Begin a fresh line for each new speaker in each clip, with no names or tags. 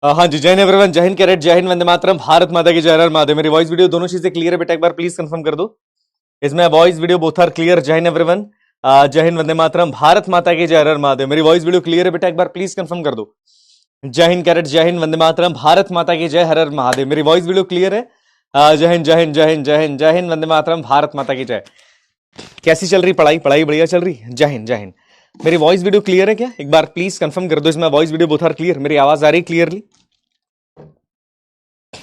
हाँ जी, जय हिंद एवरीवन, जय हिंद कैरेट, जय हिंद वंदे मातरम, भारत माता की जय, हर हर महादेव। मेरी वॉइस वीडियो दोनों चीजें क्लियर है बेटा? एक बार प्लीज कंफर्म कर दो। इसमें voice video both are clear? जय हिंद एवरीवन, जय हिंद वंदे मातरम, भारत माता की जय, हर हर महादेव। मेरी वॉइस वीडियो क्लियर है बेटा? एक बार प्लीज कंफर्म कर दो। जय हिंद कैरेट, जय हिंद वंदे मातरम, भारत माता की जय, हर हर महादेव। मेरी वॉइस वीडियो क्लियर है? जय हिंद जय हिंद जय हिंद जय हिंद जय हिंद वंदे मातरम, भारत माता की जय। कैसी चल रही पढ़ाई? पढ़ाई बढ़िया चल रही? जय हिंद जय हिंद। मेरी वॉइस वीडियो क्लियर है क्या? एक बार प्लीज कंफर्म कर दो। इसमें voice video both are clear? मेरी आवाज आ रही क्लियरली?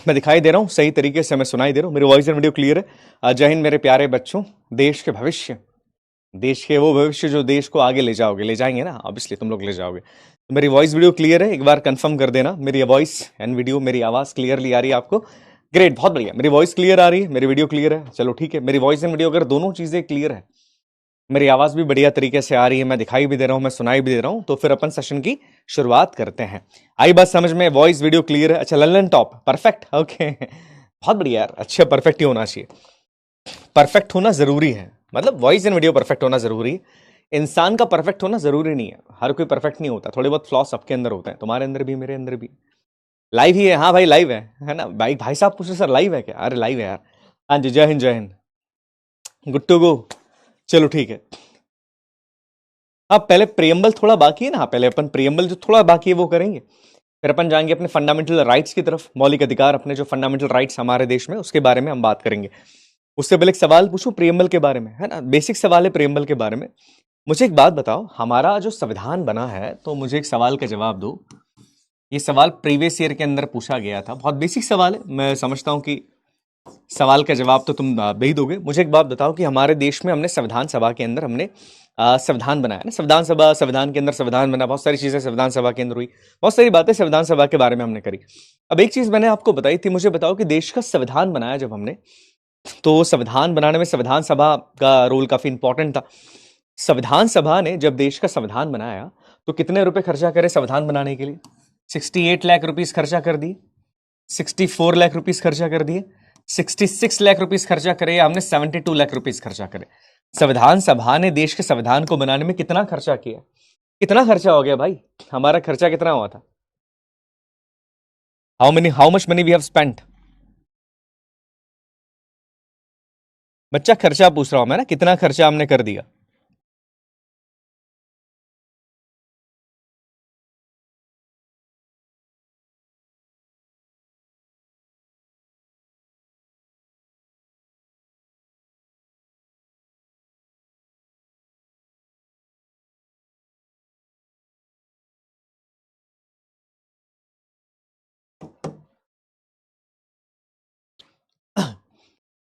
मैं दिखाई दे रहा हूं सही तरीके से? मैं सुनाई दे रहा हूं? मेरी वॉइस एंड वीडियो क्लियर है? जय हिंद मेरे प्यारे बच्चों, देश के भविष्य, देश के वो भविष्य जो देश को आगे ले जाओगे, ले जाएंगे ना, ऑब्वियसली तुम लोग ले जाओगे। तो मेरी वॉइस वीडियो क्लियर है? एक बार कंफर्म कर देना। मेरी वॉइस एंड वीडियो, मेरी आवाज क्लियरली आ रही है आपको? ग्रेट, बहुत बढ़िया। मेरी वॉइस क्लियर आ रही है, मेरी वीडियो क्लियर है, चलो ठीक है। मेरी वॉइस एंड वीडियो अगर दोनों चीजें क्लियर है, मेरी आवाज भी बढ़िया तरीके से आ रही है, मैं दिखाई भी दे रहा हूं, मैं सुनाई भी दे रहा हूं, तो फिर अपन सेशन की शुरुआत करते हैं। आई बात समझ में? वॉइस वीडियो क्लियर है? अच्छा, ललन टॉप परफेक्ट, ओके बहुत बढ़िया यार। अच्छा, परफेक्ट ही होना चाहिए, परफेक्ट होना जरूरी है। मतलब वॉइस एंड वीडियो परफेक्ट होना जरूरी है। इंसान का परफेक्ट होना जरूरी नहीं है, हर कोई परफेक्ट नहीं होता, थोड़े बहुत फ्लॉस सबके अंदर होते हैं, तुम्हारे अंदर भी, मेरे अंदर भी। लाइव ही है? हाँ भाई लाइव है ना भाई? भाई साहब पूछ रहे सर लाइव है क्या? अरे लाइव है यार। हाँ जी, जय हिंद जय हिंद, गुड टू गो। चलो ठीक है। हाँ, पहले प्रियम्बल थोड़ा बाकी है ना, हाँ, पहले अपन प्रियम्बल जो थोड़ा बाकी है वो करेंगे, फिर अपन जाएंगे अपने फंडामेंटल राइट्स की तरफ। मौलिक अधिकार, अपने जो फंडामेंटल राइट्स हमारे देश में, उसके बारे में हम बात करेंगे। उससे पहले एक सवाल पूछूं प्रियम्बल के बारे में, है ना? बेसिक सवाल है प्रियम्बल के बारे में। मुझे एक बात बताओ, हमारा जो संविधान बना है, तो मुझे एक सवाल का जवाब दो। ये सवाल प्रीवियस ईयर के अंदर पूछा गया था, बहुत बेसिक सवाल है, मैं समझता हूं कि सवाल का जवाब तो तुम दे ही दोगे। मुझे एक बात बताओ कि हमारे देश में हमने संविधान सभा के अंदर हमने संविधान बनाया ना, संविधान सभा, संविधान के अंदर संविधान बना, बहुत सारी चीजें संविधान सभा के अंदर हुई, बहुत सारी बातें संविधान सभा के बारे में हमने करी। अब एक चीज मैंने आपको बताई थी, मुझे बताओ कि देश का संविधान बनाया जब हमने, तो संविधान बनाने में संविधान सभा का रोल काफी इंपॉर्टेंट था। संविधान सभा ने जब देश का संविधान बनाया, तो कितने रुपए खर्चा करे संविधान बनाने के लिए? 68 लाख रुपीस खर्चा कर दिए, 64 लाख रुपीस खर्चा कर दिए, 66 लाख रुपीस खर्चा करे, हमने 72 लाख रुपीस खर्चा करे। संविधान सभा ने देश के संविधान को बनाने में कितना खर्चा किया? कितना खर्चा हो गया भाई? हमारा खर्चा कितना हुआ था? How much money we have spent? बच्चा खर्चा पूछ रहा हूं मैं ना, कितना खर्चा हमने कर दिया?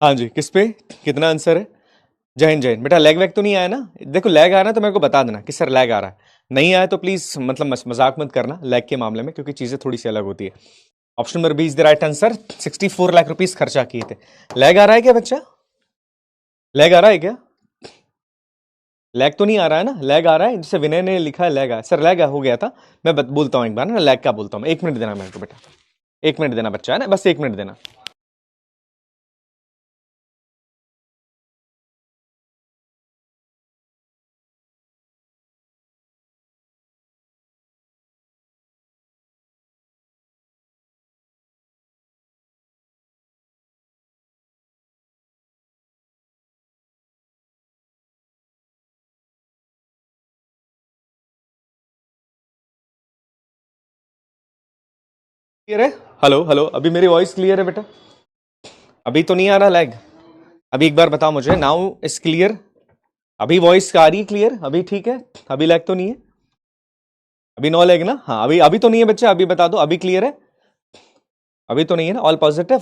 हाँ जी, किस पे कितना आंसर है? जय हिंद जय हिंद। बेटा लैग वैग तो नहीं आया ना? देखो लैग आया ना तो मेरे को बता देना कि सर लैग आ रहा है। नहीं आया तो प्लीज मतलब मजाक मत करना लैग के मामले में, क्योंकि चीजें थोड़ी सी अलग होती है। Option number B is the right answer. 64 lakh rupees खर्चा किए थे। लैग आ रहा है क्या बच्चा? लैग आ रहा है क्या? लैग तो नहीं आ रहा है ना? लैग आ रहा है? जैसे विनय ने लिखा है लैग आया, सर लैग हो गया था। मैं बोलता हूँ एक बार ना, लैग क्या बोलता हूँ। 1 मिनट देना मेरे को बेटा, 1 मिनट देना बच्चा, है ना, बस 1 मिनट देना। क्लियर है? हेलो हेलो, अभी मेरी वॉइस क्लियर है बेटा? अभी तो नहीं आ रहा लैग? अभी एक बार बताओ मुझे, नाउ इज क्लियर? अभी वॉइस आ रही है क्लियर? अभी ठीक है? अभी लैग तो नहीं है? अभी नो लैग ना? हाँ, अभी अभी तो नहीं है बच्चा, अभी बता दो अभी क्लियर है? अभी तो नहीं है ना? All positive?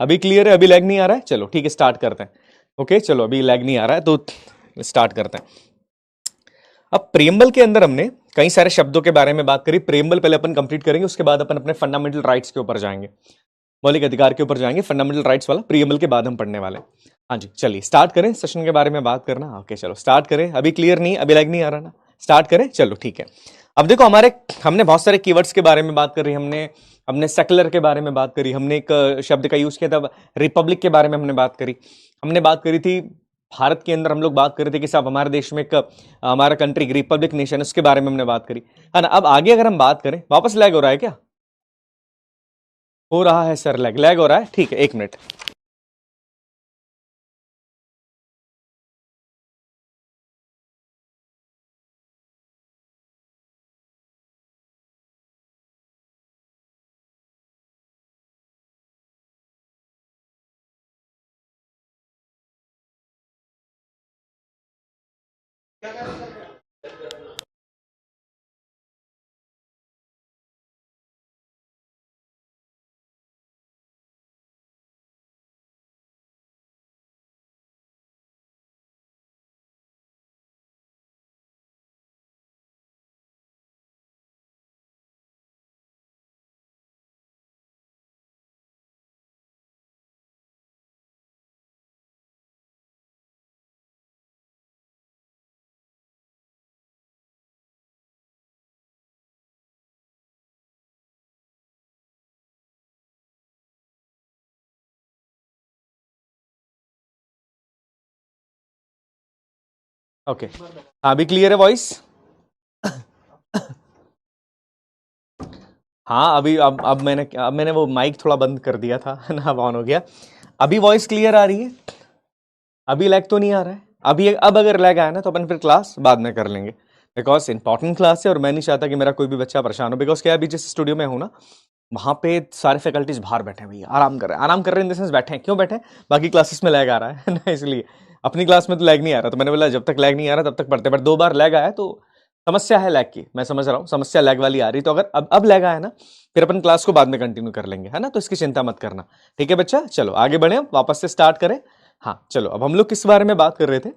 अभी क्लियर है? अभी लैग नहीं आ रहा है? चलो ठीक है, स्टार्ट करते हैं। ओके चलो, अभी लैग नहीं आ रहा है तो स्टार्ट करते हैं। अब प्रियम्बल के अंदर हमने कई सारे शब्दों के बारे में बात करी। प्रियम्बल पहले अपन कंप्लीट करेंगे, उसके बाद अपन अपने फंडामेंटल राइट्स के ऊपर जाएंगे, मौलिक अधिकार के ऊपर जाएंगे। फंडामेंटल राइट्स वाला प्रियम्बल के बाद हम पढ़ने वाले हैं। हाँ जी, चलिए स्टार्ट करें सेशन के बारे में बात करना। ओके चलो स्टार्ट करें। अभी क्लियर नहीं, अभी लैग नहीं आ रहा ना? स्टार्ट करें, चलो ठीक है। अब देखो हमारे, हमने बहुत सारे कीवर्ड्स के बारे में बात करी, हमने हमने सेकुलर के बारे में बात करी, हमने एक शब्द का यूज किया था रिपब्लिक के बारे में हमने बात करी, हमने बात करी थी भारत के अंदर हम लोग बात कर रहे थे कि साहब हमारे देश में एक हमारा कंट्री रिपब्लिक नेशन, उसके बारे में हमने बात करी, है ना। अब आगे अगर हम बात करें, वापस लैग हो रहा है क्या? हो रहा है सर, लैग लैग हो रहा है, ठीक है, 1 मिनट। ओके, हाँ अभी क्लियर है वॉइस? हाँ अभी अब मैंने वो माइक थोड़ा बंद कर दिया था ना, अब ऑन हो गया। अभी वॉइस क्लियर आ रही है? अभी लैग तो नहीं आ रहा है? अब अगर लैग आया ना तो अपन फिर क्लास बाद में कर लेंगे, बिकॉज इंपॉर्टेंट क्लास है और मैं नहीं चाहता कि मेरा कोई भी बच्चा परेशान हो। बिकॉज क्या है, अभी जिस स्टूडियो में हूँ ना, वहां पे सारे फैकल्टीज बाहर बैठे हैं भैया, आराम कर रहे हैं, इन द सेंस बैठे हैं। क्यों बैठे हैं? बाकी क्लासेस में लैग आ रहा है ना, इसलिए। अपनी क्लास में तो लैग नहीं आ रहा, तो मैंने बोला जब तक लैग नहीं आ रहा तब तक पढ़ते। बट 2 बार लैग आया तो समस्या है लैग की, मैं समझ रहा हूँ, समस्या लैग वाली आ रही। तो अगर अब लैग आया ना, फिर अपन क्लास को बाद में कंटिन्यू कर लेंगे, है ना, तो इसकी चिंता मत करना। ठीक है बच्चा, चलो आगे बढ़े, वापस से स्टार्ट करें। हाँ चलो, अब हम लोग किस बारे में बात कर रहे थे?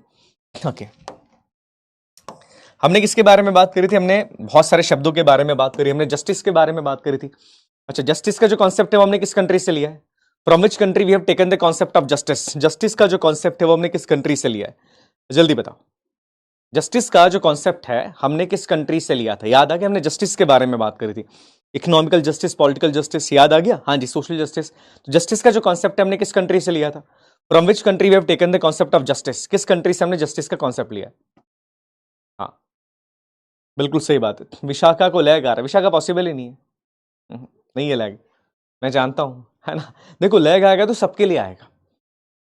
ओके, हमने किसके बारे में बात करी थी? हमने बहुत सारे शब्दों के बारे में बात करी, हमने जस्टिस के बारे में बात करी थी। अच्छा, जस्टिस का जो कॉन्सेप्ट है वो हमने किस कंट्री से लिया है? From which country we have taken the concept of justice? Justice का जो कॉन्सेप्ट है वो हमने किस कंट्री से लिया है? जल्दी बताओ। जस्टिस का जो कॉन्सेप्ट है हमने किस कंट्री से लिया था? याद आ गया? हमने जस्टिस के बारे में बात करी थी, इकोनॉमिकल जस्टिस, पॉलिटिकल जस्टिस, याद आ गया? हाँ जी, सोशल जस्टिस। तो जस्टिस का जो कॉन्सेप्ट है हमने किस कंट्री से लिया था? From which country we have taken the concept of justice? किस कंट्री से हमने जस्टिस का कॉन्सेप्ट लिया? हाँ बिल्कुल सही बात है, विशाखा को लैग आ रहा है। विशाखा पॉसिबल ही नहीं है। नहीं है लैग, मैं जानता हूं, है ना। देखो लैग आएगा तो सबके लिए आएगा,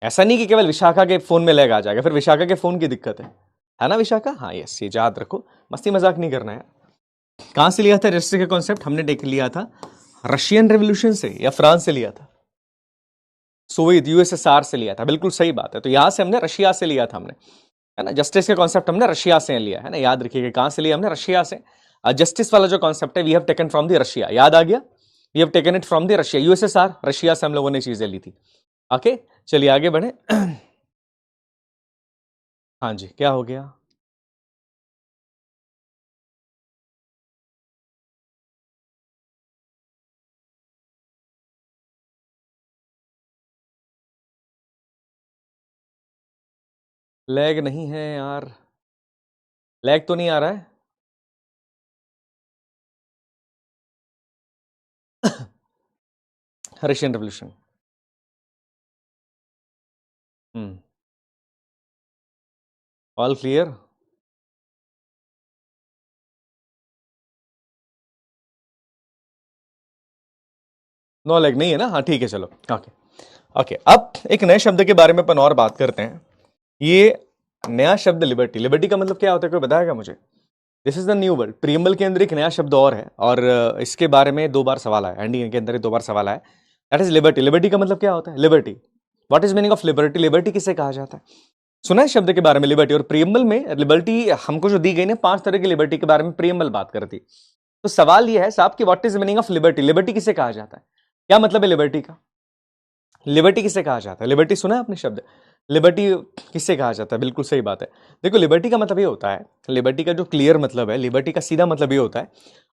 ऐसा नहीं कि केवल विशाखा के फोन में लैग आ जाएगा, फिर विशाखा के फोन की दिक्कत है ना विशाखा? हाँ यस, ये याद रखो, मस्ती मजाक नहीं करना है। कहां से लिया था रजिस्ट्री का कॉन्सेप्ट? हमने देख लिया था रशियन रेवोल्यूशन से या फ्रांस से लिया था? सोवियत यूएसएसआर से लिया था, बिल्कुल सही बात है। तो यहां से हमने रशिया से लिया था हमने, है ना। जस्टिस का कॉन्सेप्ट हमने रशिया से लिया है ना, याद रखिएगा। कहां से लिया हमने? रशिया से। जस्टिस वाला जो कॉन्सेप्ट है we have taken from the Russia, याद आ गया? We have taken it from the Russia, USSR, Russia से हम लोगों ने चीजें ली थी। ओके चलिए आगे बढ़े। हाँ जी, क्या हो गया? लैग नहीं है यार, लैग तो नहीं आ रहा है। Russian revolution. Hmm, all clear? No lag नहीं है ना? हाँ ठीक है, चलो ओके। ओके, अब एक नए शब्द के बारे में अपन और बात करते हैं। ये नया शब्द लिबर्टी। लिबर्टी का मतलब क्या होता है, कोई बताएगा मुझे? This is the new word. Preamble के अंदर एक नया शब्द और है, और इसके बारे में 2 बार सवाल आया, एंडिंग के अंदर ही 2 बार सवाल आया। That is liberty. लिबर्टी का मतलब क्या होता है? Liberty, what is meaning of liberty? Liberty किसे कहा जाता है? सुना है शब्द के बारे में लिबर्टी? और प्रियम्बल में लिबर्टी हमको जो दी गई ना, 5 तरह की लिबर्टी के बारे में प्रियम्बल बात करती। तो सवाल यह है साहब कि what is meaning of liberty? Liberty किसे कहा जाता है? क्या मतलब है लिबर्टी का? लिबर्टी किसे कहा जाता है? लिबर्टी सुना है आपने शब्द? लिबर्टी किससे कहा जाता है? बिल्कुल सही बात है। देखो लिबर्टी का मतलब ये होता है, लिबर्टी का जो क्लियर मतलब है, लिबर्टी का सीधा मतलब ये होता है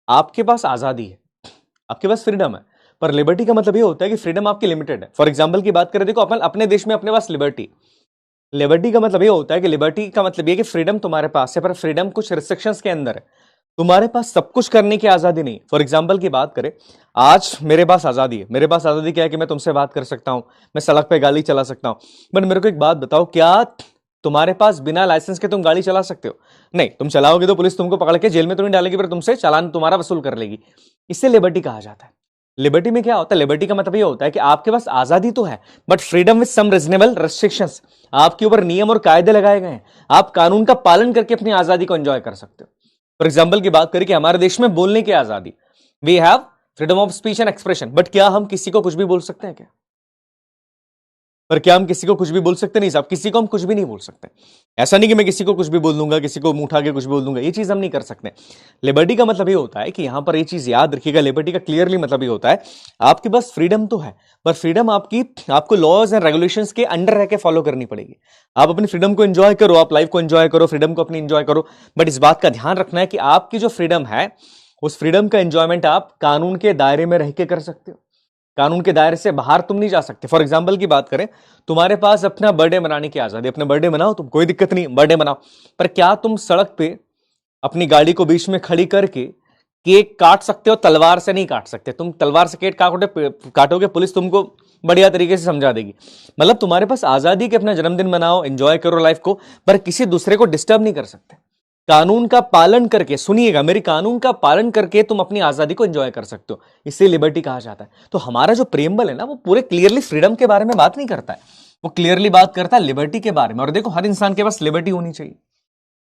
आपके पास आजादी है, आपके पास फ्रीडम है। पर लिबर्टी का मतलब ये होता है कि फ्रीडम आपकी लिमिटेड है। फॉर एग्जाम्पल की बात करें, देखो अपन अपने देश में अपने पास लिबर्टी, लिबर्टी का मतलब ये होता है कि लिबर्टी का मतलब ये कि फ्रीडम तुम्हारे पास है, पर फ्रीडम कुछ रिस्ट्रिक्शंस के अंदर है। तुम्हारे पास सब कुछ करने की आजादी नहीं। फॉर एग्जाम्पल की बात करें, आज मेरे पास आजादी है। मेरे पास आजादी क्या है कि मैं तुमसे बात कर सकता हूं, मैं सड़क पे गाड़ी चला सकता हूं। बट मेरे को एक बात बताओ, क्या तुम्हारे पास बिना लाइसेंस के तुम गाड़ी चला सकते हो? नहीं, तुम चलाओगे तो पुलिस तुमको पकड़ के जेल में तो नहीं डालेगी, पर तुमसे चालान तुम्हारा वसूल कर लेगी। इससे लिबर्टी कहा जाता है। लिबर्टी में क्या होता है, लिबर्टी का मतलब ये होता है कि आपके पास आजादी तो है but freedom with some reasonable restrictions. आपके ऊपर नियम और कायदे लगाए गए हैं, आप कानून का पालन करके अपनी आजादी को एंजॉय कर सकते हो। फॉर एग्जाम्पल की बात करें कि हमारे देश में बोलने की आजादी, we have freedom of speech and expression, but क्या हम किसी को कुछ भी बोल सकते हैं क्या? पर क्या हम किसी को कुछ भी बोल सकते? नहीं साहब, किसी को हम कुछ भी नहीं बोल सकते। ऐसा नहीं कि मैं किसी को कुछ भी बोल दूंगा, किसी को मुंह उठा के कुछ भी बोल दूंगा, ये चीज हम नहीं कर सकते। लिबर्टी का मतलब ये होता है कि यहां पर ये चीज याद रखिएगा, लिबर्टी का क्लियरली मतलब ये होता है आपके पास फ्रीडम तो है पर फ्रीडम आपको लॉज एंड रेगुलेशंस के अंडर रह के फॉलो करनी पड़ेगी। आप अपनी फ्रीडम को एंजॉय करो, आप लाइफ को एंजॉय करो, फ्रीडम को अपनी एंजॉय करो, बट इस बात का ध्यान रखना है कि आपकी जो फ्रीडम है उस फ्रीडम का एंजॉयमेंट आप कानून के दायरे में रह के कर सकते हो, कानून के दायरे से बाहर तुम नहीं जा सकते। फॉर एग्जाम्पल की बात करें, तुम्हारे पास अपना बर्थडे मनाने की आजादी, अपना बर्थडे मनाओ तुम, कोई दिक्कत नहीं, बर्थडे मनाओ, पर क्या तुम सड़क पे अपनी गाड़ी को बीच में खड़ी करके केक काट सकते हो? तलवार से नहीं काट सकते। तुम तलवार से केक काटोगे, पुलिस तुमको बढ़िया तरीके से समझा देगी। मतलब तुम्हारे पास आजादी के अपना जन्मदिन मनाओ, एंजॉय करो लाइफ को, पर किसी दूसरे को डिस्टर्ब नहीं कर सकते। कानून का पालन करके, सुनिएगा मेरी, कानून का पालन करके तुम अपनी आजादी को एंजॉय कर सकते हो, इसे लिबर्टी कहा जाता है। तो हमारा जो प्रेम्बल है ना, वो पूरे क्लियरली फ्रीडम के बारे में बात नहीं करता है, वो क्लियरली बात करता है लिबर्टी के बारे में। और देखो, हर इंसान के पास लिबर्टी होनी चाहिए।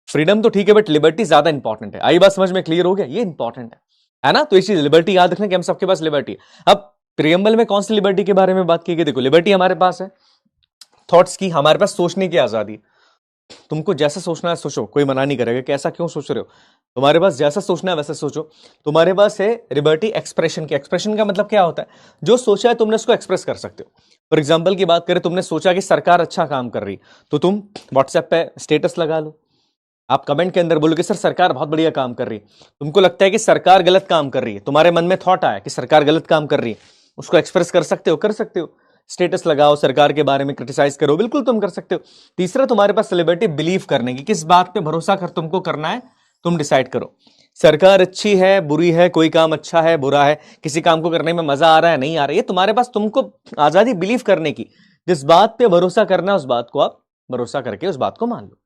फ्रीडम तो ठीक है बट लिबर्टी ज्यादा इंपॉर्टेंट है। आई बात समझ में? क्लियर हो गया? ये इंपॉर्टेंट है ना? तो इसी लिबर्टी याद रखना कि हम सबके पास लिबर्टी है। अब प्रियम्बल में कौन सी लिबर्टी के बारे में बात की गई? देखो, लिबर्टी हमारे पास है थॉट्स की, हमारे पास सोचने की आजादी। तुमको जैसा सोचना है सोचो, कोई मना नहीं करेगा कि ऐसा क्यों सोच रहे हो, तुम्हारे पास जैसा सोचना है वैसा सोचो। तुम्हारे पास है लिबर्टी एक्सप्रेशन की। एक्सप्रेशन का मतलब क्या होता है? जो सोचा है तुमने उसको एक्सप्रेस कर सकते हो। फॉर एग्जाम्पल की बात करें, तुमने सोचा कि सरकार अच्छा काम कर रही, तो तुम व्हाट्सएप पे स्टेटस लगा लो, आप कमेंट के अंदर बोलो कि सर सरकार बहुत बढ़िया काम कर रही है। तुमको लगता है कि सरकार गलत काम कर रही है, तुम्हारे मन में थॉट आया कि सरकार गलत काम कर रही है, उसको एक्सप्रेस कर सकते हो, कर सकते हो। स्टेटस लगाओ, सरकार के बारे में क्रिटिसाइज करो, बिल्कुल तुम कर सकते हो। तीसरा, तुम्हारे पास लिबर्टी बिलीव करने की, किस बात पे भरोसा कर तुमको करना है, तुम डिसाइड करो। सरकार अच्छी है, बुरी है, कोई काम अच्छा है, बुरा है, किसी काम को करने में मजा आ रहा है, नहीं आ रहा है, ये तुम्हारे पास तुमको आजादी बिलीव करने की। जिस बात पे भरोसा करना है उस बात को आप भरोसा करके उस बात को मान लो।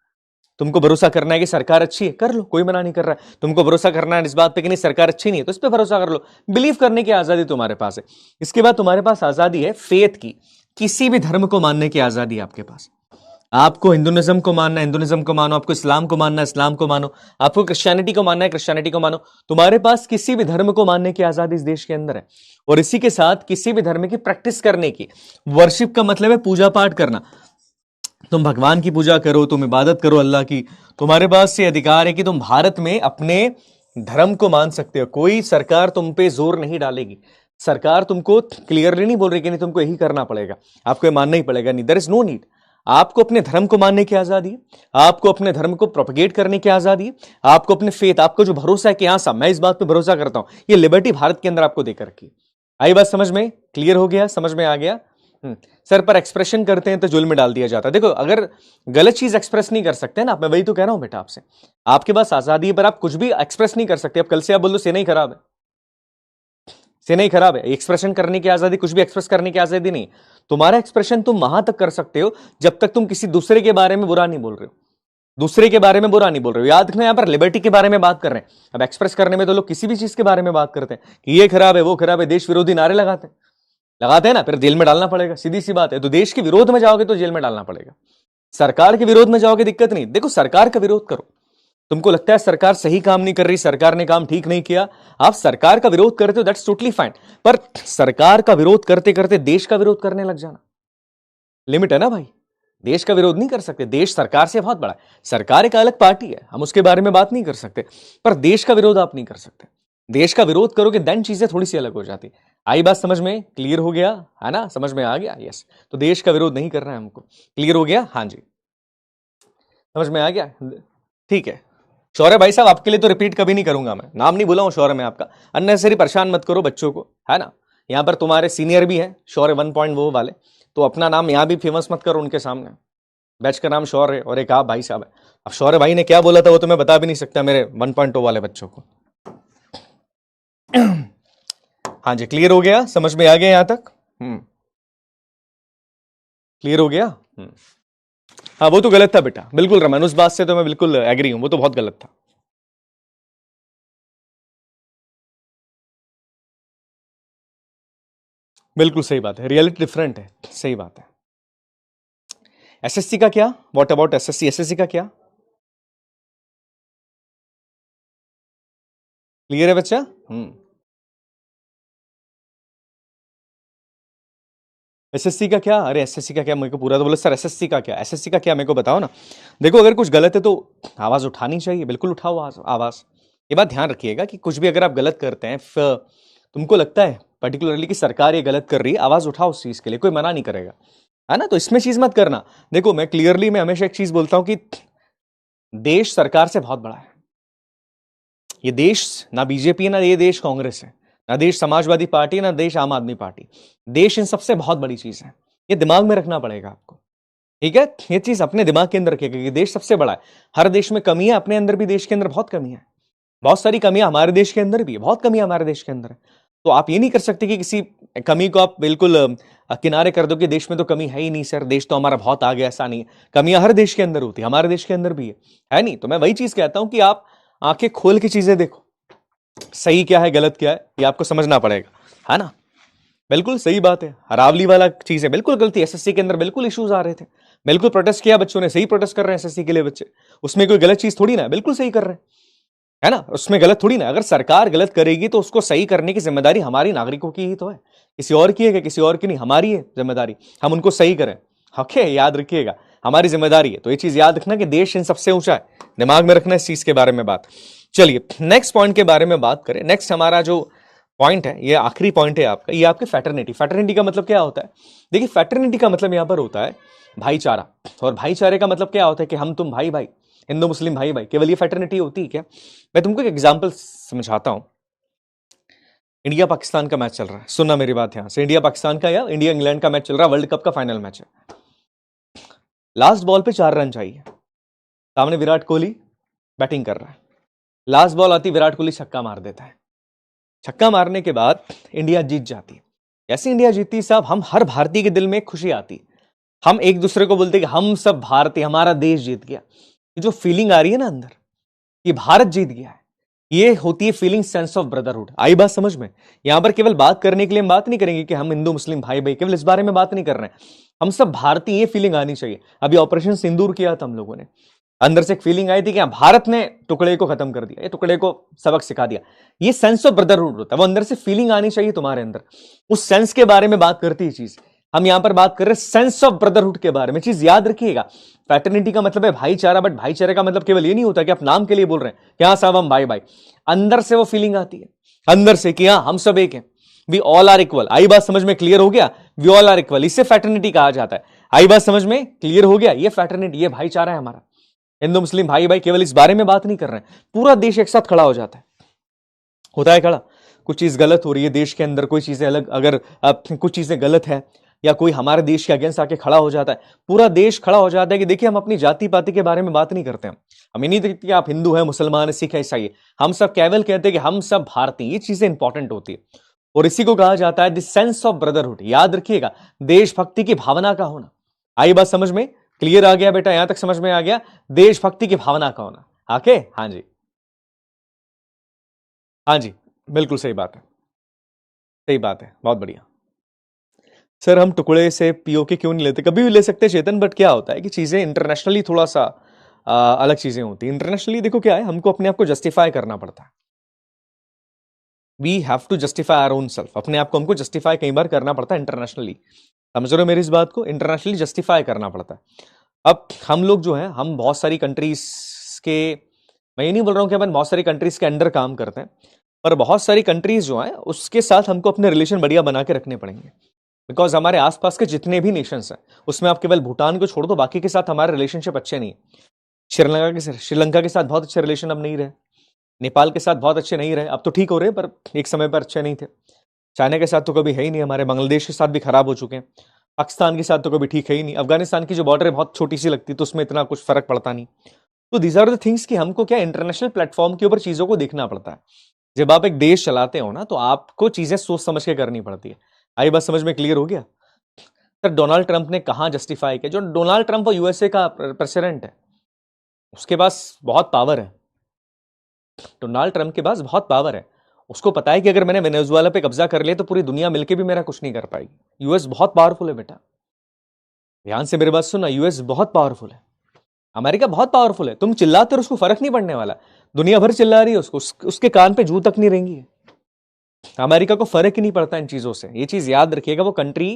तुमको भरोसा करना है कि सरकार अच्छी है, कर लो, कोई मना नहीं कर रहा है। तुमको भरोसा करना है इस बात पे कि नहीं सरकार अच्छी नहीं है, तो इस पे भरोसा कर लो। बिलीव करने की आजादी तुम्हारे पास है। इसके बाद तुम्हारे पास आजादी है फेथ की, किसी भी धर्म को मानने की आजादी है आपके पास। आपको हिंदुइज्म को मानना है हिंदुइज्म को मानो, आपको इस्लाम को मानना है इस्लाम को मानो, आपको क्रिश्चियनिटी को मानना है क्रिश्चियनिटी को मानो। तुम्हारे पास किसी भी धर्म को मानने की आजादी इस देश के अंदर है। और इसी के साथ किसी भी धर्म की प्रैक्टिस करने की, वर्शिप का मतलब है पूजा पाठ करना, तुम भगवान की पूजा करो, तुम इबादत करो अल्लाह की। तुम्हारे पास ये अधिकार है कि तुम भारत में अपने धर्म को मान सकते हो, कोई सरकार तुम पे जोर नहीं डालेगी। सरकार तुमको क्लियरली नहीं बोल रही कि नहीं तुमको यही करना पड़ेगा, आपको ये मानना ही पड़ेगा, नहीं, देयर इज नो नीड। आपको अपने धर्म को मानने की आजादी है, आपको अपने धर्म को प्रोपगेट करने की आजादी है, आपको अपने फेथ, आपको जो भरोसा है कि हाँ साहब मैं इस बात पे भरोसा करता हूं, ये लिबर्टी भारत के अंदर आपको देकर रखी। आई बात समझ में? क्लियर हो गया? समझ में आ गया? सर पर एक्सप्रेशन करते हैं तो जुल्म में डाल दिया जाता है। देखो, अगर गलत चीज एक्सप्रेस नहीं कर सकते ना, मैं वही तो कह रहा हूं बेटा आपसे, आपके पास आजादी है पर आप कुछ भी एक्सप्रेस नहीं कर सकते। अब कल से आप बोल दो सेना ही खराब है, सेना ही खराब है, एक्सप्रेशन करने की आजादी, कुछ भी एक्सप्रेस करने की आजादी नहीं। तुम्हारा एक्सप्रेशन तुम वहां तक कर सकते हो जब तक तुम किसी दूसरे के बारे में बुरा नहीं बोल रहे हो, दूसरे के बारे में बुरा नहीं बोल रहे हो। याद रखना, यहां पर लिबर्टी के बारे में बात कर रहे हैं। अब एक्सप्रेस करने में तो लोग किसी भी चीज के बारे में बात करते हैं कि ये खराब है, वो खराब है, देश विरोधी नारे लगाते हैं ना, फिर जेल में डालना पड़ेगा, सीधी सी बात है। तो देश के विरोध में जाओगे तो जेल में डालना पड़ेगा, सरकार के विरोध में जाओगे दिक्कत नहीं। देखो, सरकार का विरोध करो, तुमको लगता है सरकार सही काम नहीं कर रही, सरकार ने काम ठीक नहीं किया, आप सरकार का विरोध करते हो, दैट्स टोटली फाइन। पर सरकार का विरोध करते करते देश का विरोध करने लग जाना, लिमिट है ना भाई। देश का विरोध नहीं कर सकते, देश सरकार से बहुत बड़ा है, सरकार एक अलग पार्टी है, हम उसके बारे में बात नहीं कर सकते, पर देश का विरोध आप नहीं कर सकते। देश का विरोध करोगे देन चीजें थोड़ी सी अलग हो जाती। आई बात समझ में? क्लियर हो गया है ना? समझ में आ गया? यस। तो देश का विरोध नहीं करना है हमको, क्लियर हो गया? हाँ जी, समझ में आ गया? ठीक है। शौर्य भाई साहब, आपके लिए तो रिपीट कभी नहीं करूंगा, मैं नाम नहीं बोला हूं शौर्य में आपका, अननेसेसरी परेशान मत करो बच्चों को, है ना? यहां पर तुम्हारे सीनियर भी है शौर्य 1 वो वाले, तो अपना नाम यहां भी फेमस मत करो उनके सामने। बैच का नाम शौर्य और एक आप भाई साहब है। अब शौर्य भाई ने क्या बोला था वो तो मैं बता भी नहीं सकता मेरे 1 वाले बच्चों को। हाँ जी, क्लियर हो गया? समझ में आ गया यहां तक? क्लियर हो गया? हाँ, वो तो गलत था बेटा, बिल्कुल रमन, उस बात से तो मैं बिल्कुल एग्री हूं, वो तो बहुत गलत था। बिल्कुल सही बात है, रियलिटी डिफरेंट है, सही बात है। एसएससी का क्या, व्हाट अबाउट एसएससी, एसएससी का क्या क्लियर है बच्चा? एसएससी का क्या, अरे एसएससी का क्या, मेरे को पूरा तो बोले सर एसएससी का क्या, एसएससी का क्या मेरे को बताओ ना। देखो अगर कुछ गलत है तो आवाज उठानी चाहिए, बिल्कुल उठाओ आवाज। ये बात ध्यान रखिएगा कि कुछ भी अगर आप गलत करते हैं, तुमको लगता है पर्टिकुलरली कि सरकार ये गलत कर रही है, आवाज उठाओ उस चीज के लिए, कोई मना नहीं करेगा, है ना। तो इसमें चीज मत करना। देखो मैं क्लियरली, मैं हमेशा एक चीज बोलता हूं कि देश सरकार से बहुत बड़ा है। ये देश ना बीजेपी है, ना ये देश कांग्रेस है, ना देश समाजवादी पार्टी, ना देश आम आदमी पार्टी। देश इन सबसे बहुत बड़ी चीज है, ये दिमाग में रखना पड़ेगा आपको, ठीक है। ये चीज अपने दिमाग के अंदर रखिएगा कि देश सबसे बड़ा है। हर देश में कमी है, अपने अंदर भी देश के अंदर बहुत कमी है, बहुत सारी कमियां हमारे देश के अंदर भी है, बहुत कमियां हमारे देश के अंदर है। तो आप ये नहीं कर सकते कि किसी कमी को आप बिल्कुल किनारे कर दो कि देश में तो कमी है ही नहीं सर, देश तो हमारा बहुत आगे, ऐसा नहीं है। कमियां हर देश के अंदर होती है, हमारे देश के अंदर भी है नहीं। तो मैं वही चीज कहता हूं कि आप आंखें खोल के चीजें देखो, सही क्या है गलत क्या है ये आपको समझना पड़ेगा, है ना। बिल्कुल सही बात है, अरावली वाला चीज है, बिल्कुल गलती। एसएससी के अंदर बिल्कुल इश्यूज आ रहे थे, बिल्कुल प्रोटेस्ट किया बच्चों ने, सही प्रोटेस्ट कर रहे हैं एसएससी के लिए बच्चे, उसमें कोई गलत चीज थोड़ी ना है, बिल्कुल सही कर रहे हैं, है ना। उसमें गलत थोड़ी ना। अगर सरकार गलत करेगी तो उसको सही करने की जिम्मेदारी हमारी नागरिकों की ही तो है, किसी और की है क्या? किसी और की नहीं, हमारी है जिम्मेदारी, हम उनको सही करें। ओके, याद रखिएगा हमारी जिम्मेदारी है। तो ये चीज याद रखना कि देश इन सबसे ऊंचा है, दिमाग में रखना इस चीज के बारे में बात। चलिए नेक्स्ट पॉइंट के बारे में बात करें। नेक्स्ट हमारा जो पॉइंट है, ये आखिरी पॉइंट है आपका, ये आपकी फैटर्निटी। फैटर्निटी का मतलब क्या होता है? देखिए फैटर्निटी का मतलब यहां पर होता है भाईचारा, और भाईचारे का मतलब क्या होता है कि हम तुम भाई भाई, हिंदू मुस्लिम भाई भाई, केवल ये फैटर्निटी होती है क्या? मैं तुमको एक एग्जांपल समझाता हूं। इंडिया पाकिस्तान का मैच चल रहा है, सुनना मेरी बात ध्यान से। इंडिया पाकिस्तान का या इंडिया इंग्लैंड का मैच चल रहा है, वर्ल्ड कप का फाइनल मैच है। लास्ट बॉल पे 4 रन चाहिए, सामने विराट कोहली बैटिंग कर रहा है। लास्ट बॉल आती, विराट कोहली छक्का मार देता है। छक्का मारने के बाद इंडिया जीत जाती है। ऐसे इंडिया जीतती साहब, हम हर भारतीय के दिल में खुशी आती, हम एक दूसरे को बोलते कि हम सब भारतीय, हमारा देश जीत गया। ये जो फीलिंग आ रही है ना अंदर कि भारत जीत गया है, ये होती है फीलिंग, सेंस ऑफ ब्रदरहुड। आई बात समझ में? यहां पर केवल बात करने के लिए हम बात नहीं करेंगे कि हम हिंदू मुस्लिम भाई भाई, केवल इस बारे में बात नहीं कर रहे हैं, हम सब भारतीय, ये फीलिंग आनी चाहिए। अभी ऑपरेशन सिंदूर किया था हम लोगों ने, अंदर से एक फीलिंग आई थी कि भारत ने टुकड़े को खत्म कर दिया, ये टुकड़े को सबक सिखा दिया। ये सेंस ऑफ ब्रदरहुड होता है, वो अंदर से फीलिंग आनी चाहिए तुम्हारे अंदर। उस सेंस के बारे में बात करती है चीज। हम यहां पर बात कर रहे हैं सेंस ऑफ ब्रदरहुड के बारे में। चीज याद रखिएगा, फैटर्निटी का मतलब है भाईचारा, बट भाईचारे का मतलब केवल ये नहीं होता कि आप नाम के लिए बोल रहे हैं कि हाँ साहब हम भाई भाई। अंदर से वो फीलिंग आती है, अंदर से कि हाँ हम सब एक हैं, वी ऑल आर इक्वल। आई बात समझ में क्लियर हो गया? वी ऑल आर इक्वल, इससे फैटर्निटी कहा जाता है। आई बात समझ में क्लियर हो गया? ये फैटर्निटी, ये भाईचारा है हमारा। हिंदू मुस्लिम भाई भाई, केवल इस बारे में बात नहीं कर रहे हैं, पूरा देश एक साथ खड़ा हो जाता है, होता है खड़ा। कुछ चीज गलत हो रही है देश के अंदर, कोई चीजें अलग, अगर कुछ चीजें गलत है या कोई हमारे देश के अगेंस्ट आके खड़ा हो जाता है, पूरा देश खड़ा हो जाता है कि देखिए हम अपनी जाति पाति के बारे में बात नहीं करते, हम ये नहीं देखते कि आप हिंदू है, मुसलमान है, सिख है, ईसाई है, हम सब केवल कहते हैं कि हम सब भारतीय। ये चीजें इंपॉर्टेंट होती है, और इसी को कहा जाता है द सेंस ऑफ ब्रदरहुड। याद रखिएगा, देशभक्ति की भावना का होना। आई बात समझ में? क्लियर आ गया बेटा? यहां तक समझ में आ गया? देशभक्ति की भावना का होना। आके हाँ जी, हाँ जी, बिल्कुल सही बात है, सही बात है, बहुत बढ़िया। सर हम टुकड़े से पीओके क्यों नहीं लेते? कभी भी ले सकते चेतन, बट क्या होता है कि चीजें इंटरनेशनली थोड़ा सा अलग चीजें होती हैं। इंटरनेशनली देखो क्या है, हमको अपने आप को जस्टिफाई करना पड़ता है। We have to justify our own self, अपने आप को हमको जस्टिफाई कई बार करना पड़ता है इंटरनेशनली। समझ रहे हो मेरी इस बात को? इंटरनेशनली जस्टिफाई करना पड़ता है। अब हम लोग जो है, हम बहुत सारी कंट्रीज के, मैं ये नहीं बोल रहा हूँ कि अपन बहुत सारी कंट्रीज के अंडर काम करते हैं, पर बहुत सारी कंट्रीज जो है उसके साथ हमको अपने रिलेशन बढ़िया बना के रखने पड़ेंगे। बिकॉज हमारे आसपास के जितने भी नेशंस हैं, उसमें आप केवल भूटान को छोड़ दो, बाकी के साथ हमारे रिलेशनशिप अच्छे नहीं है। श्रीलंका के साथ बहुत अच्छे रिलेशन अब नहीं रहे, नेपाल के साथ बहुत अच्छे नहीं रहे, अब तो ठीक हो रहे पर एक समय पर अच्छे नहीं थे। चाइना के साथ तो कभी है ही नहीं हमारे, बांग्लादेश के साथ भी खराब हो चुके हैं, पाकिस्तान के साथ तो कभी ठीक है ही नहीं, अफगानिस्तान की जो बॉर्डर है बहुत छोटी सी लगती है, तो उसमें इतना कुछ फर्क पड़ता नहीं। तो दीज आर द थिंग्स कि हमको क्या इंटरनेशनल प्लेटफॉर्म के ऊपर चीजों को देखना पड़ता है। जब आप एक देश चलाते हो ना, तो आपको चीजें सोच समझ के करनी पड़ती है। आई बात समझ में क्लियर हो गया? सर डोनाल्ड ट्रंप ने कहां जस्टिफाई किया? जो डोनाल्ड ट्रंप वो यूएसए का प्रेसिडेंट है, उसके पास बहुत पावर है, डोनाल्ड ट्रंप के पास बहुत पावर है। उसको पता है कि अगर मैंने वेनेजुएला पे कब्जा कर लिया तो पूरी दुनिया मिलके भी मेरा कुछ नहीं कर पाएगी। यूएस बहुत पावरफुल है बेटा, ध्यान से मेरी बात सुनना, यूएस बहुत पावरफुल है, अमेरिका बहुत पावरफुल है। तुम चिल्लाते हो उसको फर्क नहीं पड़ने वाला, दुनिया भर चिल्ला रही है उसको, उसके कान पे जू तक नहीं रहेंगी। अमेरिका को फर्क ही नहीं पड़ता इन चीजों से, ये चीज याद रखिएगा। वो कंट्री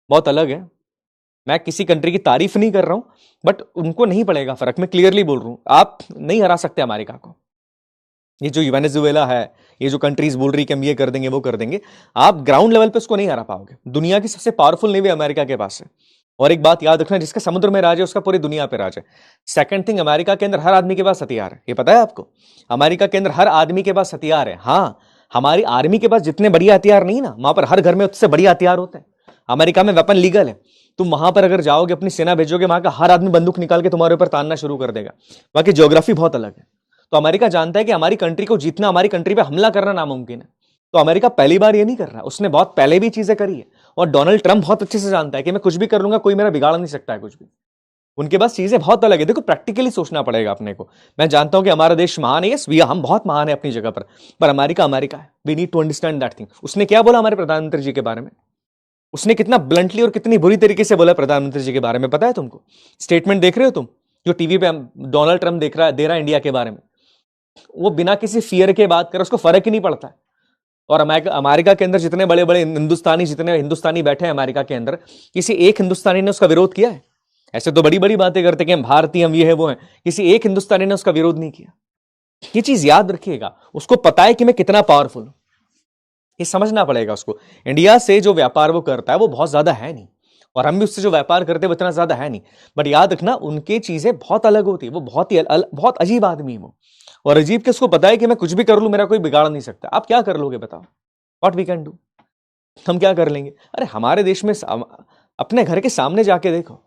बहुत अलग है, मैं किसी कंट्री की तारीफ नहीं कर रहा हूं, बट उनको नहीं पड़ेगा फर्क, मैं क्लियरली बोल रहा हूं। आप नहीं हरा सकते अमेरिका को। ये जो वेनेजुएला है, ये जो कंट्रीज बोल रही कि हम ये कर देंगे वो कर देंगे, आप ग्राउंड लेवल पे उसको नहीं हरा पाओगे। दुनिया की सबसे पावरफुल नेवी अमेरिका के पास है। और एक बात याद रखना, जिसका समुद्र में राज है उसका पूरी दुनिया पे राज है। सेकंड थिंग, अमेरिका के अंदर हर आदमी के पास हथियार है, ये पता है आपको? अमेरिका के अंदर हर आदमी के पास हथियार है। हाँ, हमारी आर्मी के पास जितने बढ़िया हथियार नहीं ना, वहां पर हर घर में उससे बढ़िया हथियार होते हैं। अमेरिका में वेपन लीगल है, तुम वहां पर अगर जाओगे अपनी सेना भेजोगे, वहां का हर आदमी बंदूक निकाल के तुम्हारे ऊपर तानना शुरू कर देगा। वहां की ज्योग्राफी बहुत अलग है। तो अमेरिका जानता है कि हमारी कंट्री को जीतना, हमारी कंट्री पे हमला करना नामुमकिन है। तो अमेरिका पहली बार ये नहीं कर रहा, उसने बहुत पहले भी चीजें करी है। और डोनाल्ड ट्रंप बहुत अच्छे से जानता है कि मैं कुछ भी कर लूंगा, कोई मेरा बिगाड़ नहीं सकता है कुछ भी। उनके पास चीजें बहुत अलग है। देखो, प्रैक्टिकली सोचना पड़ेगा अपने को। मैं जानता हूं कि हमारा देश महान है, हम बहुत महान है अपनी जगह पर अमेरिका अमेरिका है। We need to understand that thing. उसने क्या बोला हमारे प्रधानमंत्री जी के बारे में? उसने कितना ब्लंटली और कितनी बुरी तरीके से बोला प्रधानमंत्री जी के बारे में, पता है तुमको? स्टेटमेंट देख रहे हो तुम, जो टीवी पे डोनाल्ड ट्रंप दे रहा है इंडिया के बारे में? वो बिना किसी फियर के बात करे, उसको फर्क ही नहीं पड़ता है। और अमेरिका के अंदर जितने बड़े बड़े जितने हिंदुस्तानी बैठे हैं अमेरिका के अंदर, किसी एक हिंदुस्तानी ने उसका विरोध किया है? ऐसे तो बड़ी बड़ी बातें करते कि हम भारतीय, हम ये है वो हैं, किसी एक हिंदुस्तानी ने उसका विरोध नहीं किया। ये चीज याद रखिएगा। उसको पता है कि मैं कितना पावरफुल हूं, ये समझना पड़ेगा उसको। इंडिया से जो व्यापार वो करता है वो बहुत ज्यादा है नहीं, और हम भी उससे जो व्यापार करते हैं वो इतना ज्यादा है नहीं। बट याद रखना, उनकी चीजें बहुत अलग होती है। वो बहुत अजीब आदमी है वो। और अजीब के उसको पता है कि मैं कुछ भी कर लूं, मेरा कोई बिगाड़ नहीं सकता। आप क्या कर लोगे बताओ? What we can do? हम क्या कर लेंगे? अरे हमारे देश में अपने घर के सामने जाके देखो,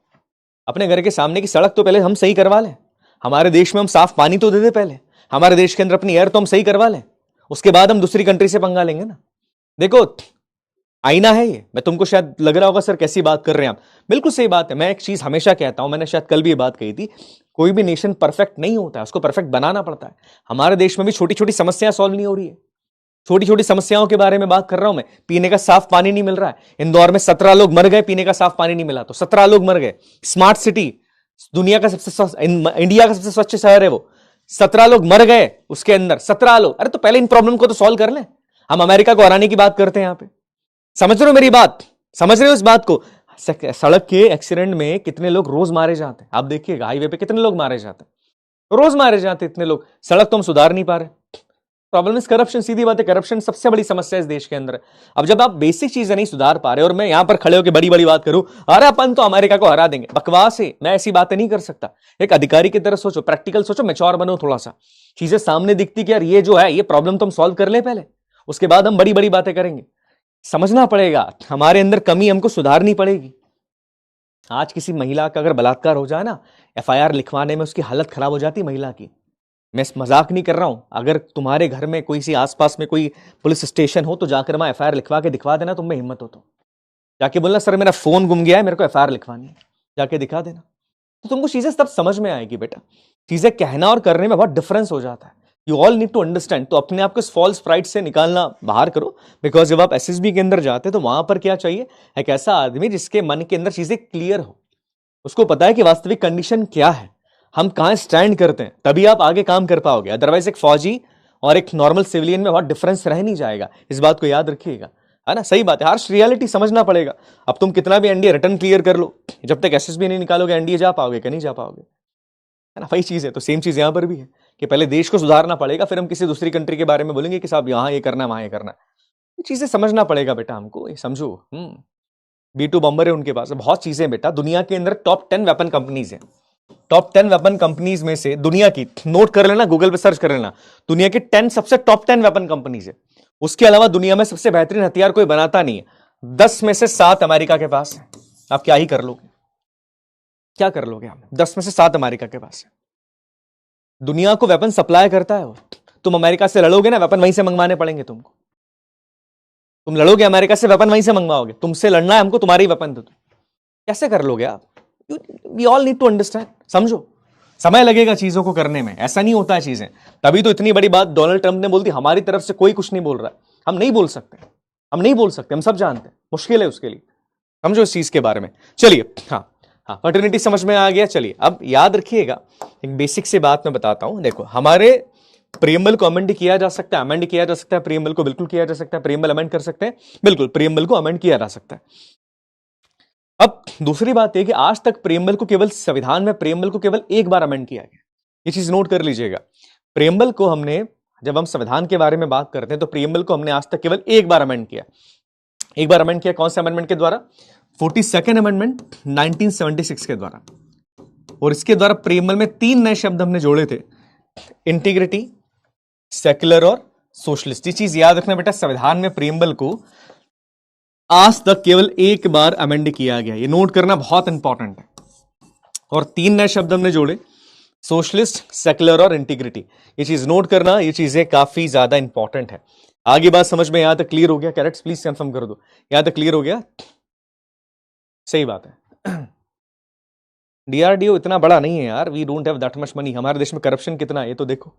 अपने घर के सामने की सड़क तो पहले हम सही करवा लें। हमारे देश में हम साफ पानी तो दे दे पहले। हमारे देश के अंदर अपनी एयर तो हम सही करवा लें, उसके बाद हम दूसरी कंट्री से पंगा लेंगे ना। देखो, आईना है ये। मैं तुमको शायद लग रहा होगा सर कैसी बात कर रहे हैं आप, बिल्कुल सही बात है। मैं एक चीज हमेशा कहता हूं, मैंने शायद कल भी ये बात कही थी, कोई भी नेशन परफेक्ट नहीं होता है, उसको परफेक्ट बनाना पड़ता है। हमारे देश में भी छोटी छोटी समस्याएं सॉल्व नहीं हो रही है। छोटी छोटी समस्याओं के बारे में बात कर रहा हूं मैं। पीने का साफ पानी नहीं मिल रहा है। इंदौर में 17 लोग मर गए, पीने का साफ पानी नहीं मिला तो 17 लोग मर गए। स्मार्ट सिटी, दुनिया का इंडिया का सबसे स्वच्छ शहर है वो, 17 लोग मर गए उसके अंदर, 17 लोग। अरे तो पहले इन प्रॉब्लम को तो सॉल्व कर लें। हम अमेरिका को हराने की बात करते हैं यहां पे। समझ रहे हो मेरी बात? समझ रहे हो इस बात को? सड़क के एक्सीडेंट में कितने लोग रोज मारे जाते हैं, आप देखिएगा। हाईवे पे कितने लोग मारे जाते हैं, रोज मारे जाते हैं इतने लोग। सड़क तो हम सुधार नहीं पा रहे। प्रॉब्लम इज करप्शन, सीधी बात है। करप्शन सबसे बड़ी समस्या इस देश के अंदर है। अब जब आप बेसिक चीजें नहीं सुधार पा रहे और मैं यहां पर खड़े होकर बड़ी बड़ी बात करूं, अरे अपन तो अमेरिका को हरा देंगे, बकवास है। मैं ऐसी बातें नहीं कर सकता। एक अधिकारी की तरह सोचो, प्रैक्टिकल सोचो, मैच्योर बनो थोड़ा सा। चीजें सामने दिखती कि यार ये जो है, ये प्रॉब्लम तो हम सॉल्व कर ले पहले, उसके बाद हम बड़ी बड़ी बातें करेंगे। समझना पड़ेगा, हमारे अंदर कमी हमको सुधारनी पड़ेगी। आज किसी महिला का अगर बलात्कार हो जाए ना, एफआईआर लिखवाने में उसकी हालत खराब हो जाती महिला की। मैं मजाक नहीं कर रहा हूं। अगर तुम्हारे घर में कोई सी आसपास में कोई पुलिस स्टेशन हो तो जाकर वहां एफआईआर लिखवा के दिखवा देना। तुम में हिम्मत हो तो जाके बोलना, सर मेरा फोन गुम गया है, मेरे को एफआईआर लिखवानी है, जाके दिखा देना। तो तुमको चीजें तब समझ में आएगी बेटा। चीजें कहना और करने में बहुत डिफरेंस हो जाता है। You all need to understand. तो अपने आप को इस फॉल्स प्राइड से निकालना बाहर करो। बिकॉज जब आप एसएसबी के अंदर जाते तो वहां पर क्या चाहिए? एक ऐसा आदमी जिसके मन के अंदर चीजें क्लियर हो, उसको पता है कि वास्तविक कंडीशन क्या है, हम कहां स्टैंड करते हैं, तभी आप आगे काम कर पाओगे। अदरवाइज एक फौजी और एक नॉर्मल सिविलियन में बहुत डिफरेंस रह नहीं जाएगा। इस बात को याद रखिएगा, है ना? सही बात है, हार्श रियलिटी समझना पड़ेगा। अब तुम कितना भी एनडीए रिटर्न क्लियर कर लो, जब तक एसएसबी नहीं निकालोगे एनडीए जा पाओगे कि नहीं जा पाओगे, है ना? वही चीज है। तो सेम चीज यहां पर भी है कि पहले देश को सुधारना पड़ेगा, फिर हम किसी दूसरी कंट्री के बारे में बोलेंगे कि साहब यहां ये करना, वहां ये करना। ये चीजें समझना पड़ेगा बेटा हमको, ये समझो। B2 बॉम्बर है उनके पास, बहुत चीजें बेटा। दुनिया के अंदर टॉप 10 वेपन कंपनीज है। टॉप 10 वेपन कंपनीज में से दुनिया की, नोट कर लेना, गूगल पे सर्च कर लेना, दुनिया की 10 सबसे टॉप 10 वेपन कंपनीज है। उसके अलावा दुनिया में सबसे बेहतरीन हथियार कोई बनाता नहीं है। 10 में से 7 अमेरिका के पास है। आप क्या ही कर लोगे, क्या कर लोगे आप? 10 में से 7 अमेरिका के पास है। दुनिया को वेपन सप्लाई करता है वो। तुम अमेरिका से लड़ोगे ना, वेपन वहीं से मंगवाने पड़ेंगे तुमको। तुम लड़ोगे अमेरिका से, वेपन वहीं से मंगवाओगे। तुमसे लड़ना है हमको, तुम्हारी वेपन दो। कैसे कर लोगे आप? We all need to understand, समझो। समय लगेगा चीजों को करने में, ऐसा नहीं होता है चीजें। तभी तो इतनी बड़ी बात डोनाल्ड ट्रंप ने बोल दी, हमारी तरफ से कोई कुछ नहीं बोल रहा है, हम नहीं बोल सकते, हम नहीं बोल सकते, हम सब जानते हैं, मुश्किल है उसके लिए। समझो इस चीज के बारे में। चलिए, हाँ हाँ, फर्टिलिटी समझ में आ गया। चलिए अब याद रखिएगा, एक बेसिक सी बात मैं बताता हूं। देखो, हमारे प्रीएम्बल को अमेंड किया जा सकता है, अमेंड किया जा सकता है, प्रीएम्बल को बिल्कुल किया जा सकता है, प्रीएम्बल अमेंड कर सकते हैं, बिल्कुल प्रीएम्बल को अमेंड किया जा सकता है। अब दूसरी बात यह कि आज तक प्रीएम्बल को केवल संविधान में प्रीएम्बल को केवल एक बार अमेंड किया गया, ये चीज नोट कर लीजिएगा। प्रीएम्बल को हमने, जब हम संविधान के बारे में बात करते हैं तो प्रीएम्बल को हमने आज तक केवल एक बार अमेंड किया। एक बार अमेंड किया, कौन से अमेंडमेंट के द्वारा? 42nd अमेंडमेंट 1976 के द्वारा। और इसके द्वारा प्रीएम्बल में 3 नए शब्द हमने जोड़े थे, इंटीग्रिटी, सेक्युलर और सोशलिस्ट। ये चीज याद रखना बेटा, संविधान में प्रीएम्बल को आज तक केवल एक बार अमेंड किया गया, ये नोट करना बहुत इंपॉर्टेंट है। और 3 नए शब्द हमने जोड़े, सोशलिस्ट, सेक्युलर और इंटीग्रिटी। ये चीज नोट करना, ये चीजें काफी ज्यादा इंपॉर्टेंट है। आगे बात समझ में यहां तक क्लियर हो गया? कैरेक्ट प्लीज कंफर्म कर दो, यहां तक क्लियर हो गया? सही बात है। डीआरडीओ इतना बड़ा नहीं है यार, we don't have that much money. हमारे देश में करप्शन कितना है ये तो देखो,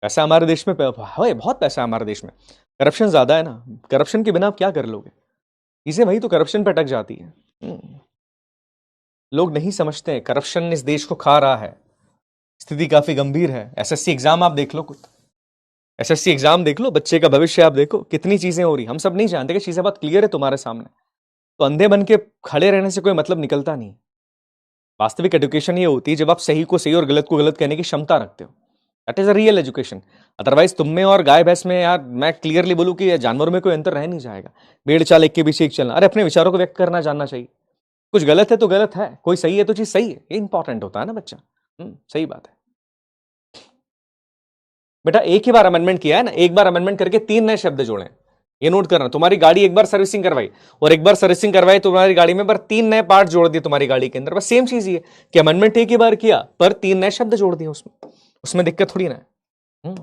पैसा हमारे देश में है, बहुत पैसा है हमारे देश में, करप्शन ज्यादा है ना। करप्शन के बिना आप क्या कर लोगे? चीजें वही तो करप्शन पे अटक जाती है। लोग नहीं समझते हैं, करप्शन इस देश को खा रहा है, स्थिति काफी गंभीर है। एसएससी एग्जाम आप देख लो, खुद एसएससी एग्जाम देख लो, बच्चे का भविष्य आप देखो, कितनी चीजें हो रही। हम सब नहीं जानते कि चीजें बहुत क्लियर है तुम्हारे सामने, तो अंधे बन के खड़े रहने से कोई मतलब निकलता नहीं। वास्तविक एजुकेशन ये होती है जब आप सही को सही और गलत को गलत कहने की क्षमता रखते हो, that is a real education. Otherwise तुम में और गाय भैंस में, यार मैं क्लियरली बोलूं कि जानवरों में कोई अंतर रह नहीं जाएगा। भेड़ चाल एक के पीछे एक चलना, अरे अपने विचारों को व्यक्त करना जानना चाहिए। कुछ गलत है तो गलत है, कोई सही है तो चीज सही है, ये इंपॉर्टेंट होता है ना बच्चा। सही बात है बेटा। एक ही बार अमेंडमेंट किया है ना, एक बार अमेंडमेंट करके 3 नए शब्द जोड़े, ये नोट करना। तुम्हारी गाड़ी एक बार सर्विसिंग करवाई और एक बार सर्विसिंग करवाई, तुम्हारी गाड़ी में पर 3 नए पार्ट जोड़ दिए तुम्हारी गाड़ी के अंदर, बस सेम चीज ये कि अमेंडमेंट एक ही बार किया पर 3 नए शब्द जोड़ दिए उसमें दिक्कत थोड़ी ना है।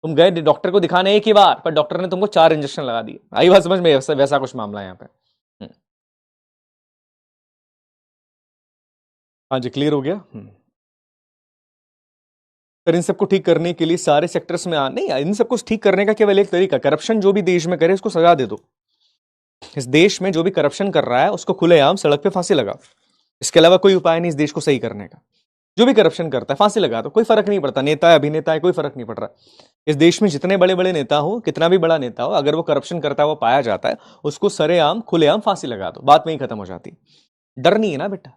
तुम गए डॉक्टर को दिखाने एक ही बार, पर डॉक्टर ने तुमको 4 इंजेक्शन लगा दिए। आई बात समझ में? वैसा कुछ मामला है यहाँ पे। हाँ जी, क्लियर हो गया। सर इन सबको ठीक करने के लिए सारे सेक्टर्स में नहीं, इन सबको ठीक करने का केवल एक तरीका, करप्शन जो भी देश में करे उसको सजा दे दो। इस देश में जो भी करप्शन कर रहा है उसको खुलेआम सड़क पे फांसी लगाओ। इसके अलावा कोई उपाय नहीं इस देश को सही करने का। जो भी करप्शन करता है फांसी लगा दो, कोई फर्क नहीं पड़ता, नेता है अभिनेता है, कोई फर्क नहीं पड़ रहा। इस देश में जितने बड़े बड़े नेता हो, कितना भी बड़ा नेता हो, अगर वो करप्शन करता है, वो पाया जाता है, उसको सरेआम खुलेआम फांसी लगा दो, बात में ही खत्म हो जाती। डर नहीं है ना बेटा,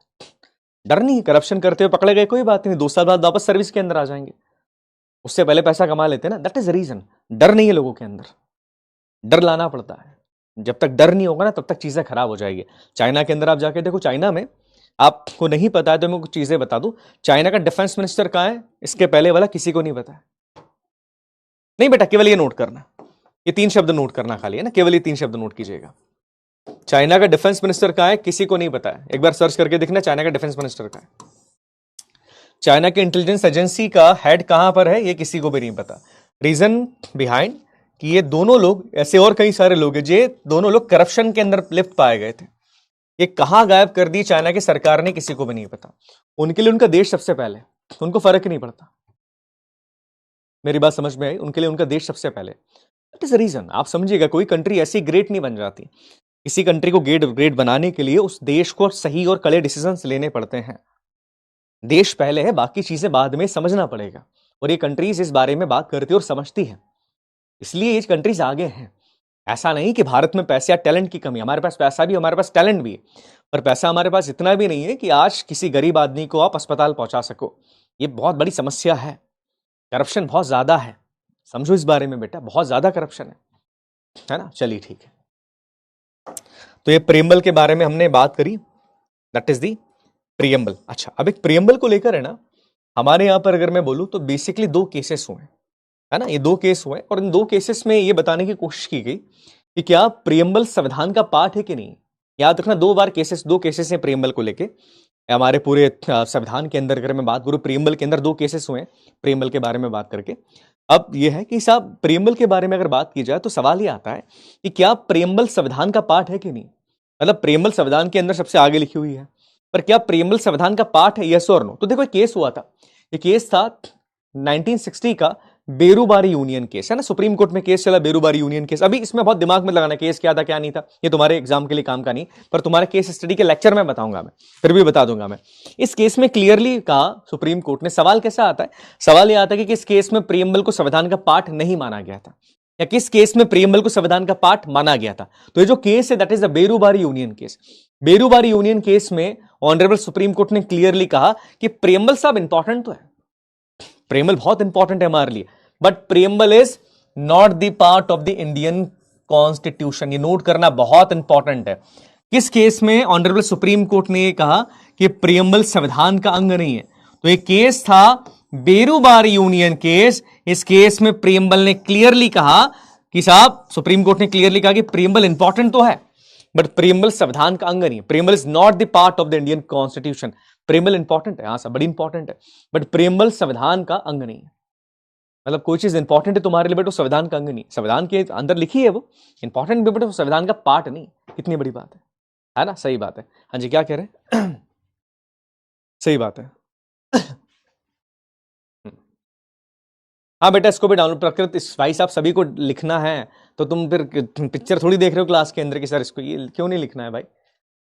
डर नहीं। करप्शन करते हुए पकड़े गए कोई बात नहीं, 2 साल बाद वापस सर्विस के अंदर आ जाएंगे, उससे पहले पैसा कमा लेते हैं ना। दैट इज रीजन, डर नहीं है लोगों के अंदर, डर लाना पड़ता है। जब तक डर नहीं होगा ना तब तक चीजें खराब हो जाएगी। चाइना के अंदर आप जाके देखो, चाइना में आपको नहीं पता है तो मैं कुछ चीजें बता दूं। चाइना का डिफेंस मिनिस्टर कहां है, इसके पहले वाला किसी को नहीं पता है। नहीं बेटा, केवल ये नोट करना, ये 3 शब्द नोट करना खाली है ना, केवल ये 3 शब्द नोट कीजिएगा। चाइना का डिफेंस मिनिस्टर कहां है, किसी को नहीं पता है। एक बार सर्च करके देखना चाइना का डिफेंस मिनिस्टर कहां है। चाइना की इंटेलिजेंस एजेंसी का हेड कहां पर है, ये किसी को भी नहीं पता। रीजन बिहाइंड कि ये दोनों लोग, ऐसे और कई सारे लोग हैं, ये दोनों लोग करप्शन के अंदर लिप्त पाए गए थे। ये कहां गायब कर दी चाइना की सरकार ने, किसी को भी नहीं पता। उनके लिए उनका देश सबसे पहले, उनको फर्क ही नहीं पड़ता। मेरी बात समझ में आई? उनके लिए उनका देश सबसे पहले। That is reason. आप समझिएगा, कोई कंट्री ऐसी ग्रेट नहीं बन जाती। किसी कंट्री को ग्रेट बनाने के लिए उस देश को सही और कड़े डिसीजंस लेने पड़ते हैं। देश पहले है, बाकी चीजें बाद में समझना पड़ेगा। और ये कंट्रीज इस बारे में बात करती और समझती है, इसलिए ये कंट्रीज आगे हैं। ऐसा नहीं कि भारत में पैसे या टैलेंट की कमी, हमारे पास पैसा भी, हमारे पास टैलेंट भी है, पर पैसा हमारे पास इतना भी नहीं है कि आज किसी गरीब आदमी को आप अस्पताल पहुंचा सको। ये बहुत बड़ी समस्या है। करप्शन बहुत ज्यादा है, समझो इस बारे में बेटा, बहुत ज्यादा करप्शन है ना। चलिए ठीक है, तो ये प्रीएम्बल के बारे में हमने बात करी, दैट इज दी प्रीएम्बल। अच्छा, अब एक प्रीएम्बल को लेकर है ना, हमारे यहां पर अगर मैं बोलूं तो बेसिकली 2 केसेस हुए, है ना। ये 2 केस हुए और इन 2 केसेस में ये बताने की कोशिश की गई कि क्या प्रीएम्बल संविधान का पार्ट है कि नहीं। याद रखना, 2 केसेस हैं प्रीएम्बल को लेके हमारे पूरे संविधान के अंदर। अगर मैं बात करूं प्रीएम्बल के अंदर 2 केसेस हुए प्रीएम्बल के बारे में बात करके। अब यह है कि साहब प्रीएम्बल के बारे में अगर बात की जाए तो सवाल यह आता है कि क्या प्रीएम्बल संविधान का पार्ट है कि नहीं। मतलब प्रीएम्बल संविधान के अंदर सबसे आगे लिखी हुई है, पर क्या प्रियम्बल संविधान का पार्ट है, यस और नो? तो देखो, केस हुआ था, ये केस था 1960 का बेरूबारी यूनियन केस, है ना, सुप्रीम कोर्ट में केस चला, बेरूबारी यूनियन केस। अभी इसमें बहुत दिमाग में लगाना केस क्या था क्या नहीं था, ये तुम्हारे एग्जाम के लिए काम का नहीं, पर तुम्हारे केस स्टडी के लेक्चर में बताऊंगा, मैं फिर भी बता दूंगा मैं। इस केस में क्लियरली कहा सुप्रीम कोर्ट ने, सवाल कैसा आता है, सवाल यह आता है कि किस केस में प्रियम्बल को संविधान का पार्ट नहीं माना गया था, या किस केस में प्रियम्बल को संविधान का पार्ट माना गया था। तो ये जो केस है that is the Berubari union case. Berubari union case में ऑनरेबल सुप्रीम कोर्ट ने क्लियरली कहा कि प्रियम्बल साहब इंपॉर्टेंट तो है, प्रियम्बल बहुत इंपॉर्टेंट है हमारे लिए, but preamble is not the part of the Indian constitution. ये नोट करना बहुत इंपॉर्टेंट है। किस केस में ऑनरेबल सुप्रीम कोर्ट ने कहा कि प्रियम्बल संविधान का अंग नहीं है? तो ये केस था बेरूबारी यूनियन केस। इस केस में प्रियम्बल ने क्लियरली कहा कि साहब, सुप्रीम कोर्ट ने क्लियरली कहा कि प्रियम्बल इंपॉर्टेंट तो है, बट प्रियम्बल संविधान का अंग नहीं है। Preamble is not the part of the Indian constitution. Preamble important है, हाँ सब बड़ी इंपॉर्टेंट है, बट प्रियम्बल संविधान का अंग नहीं है। मतलब कोई चीज इंपॉर्टेंट है तुम्हारे लिए बट वो संविधान का अंग नहीं, संविधान के अंदर लिखी है वो, इंपॉर्टेंट भी बट वो संविधान का पार्ट नहीं। कितनी बड़ी बात है ना? सही बात है। हाँ जी, क्या कह रहे हैं? सही बात है। हाँ बेटा, इसको भी डाउनलोड, प्रकृत भाई साहब सभी को लिखना है, तो तुम फिर पिक्चर थोड़ी देख रहे हो क्लास के अंदर की, सर इसको ये क्यों नहीं लिखना है भाई?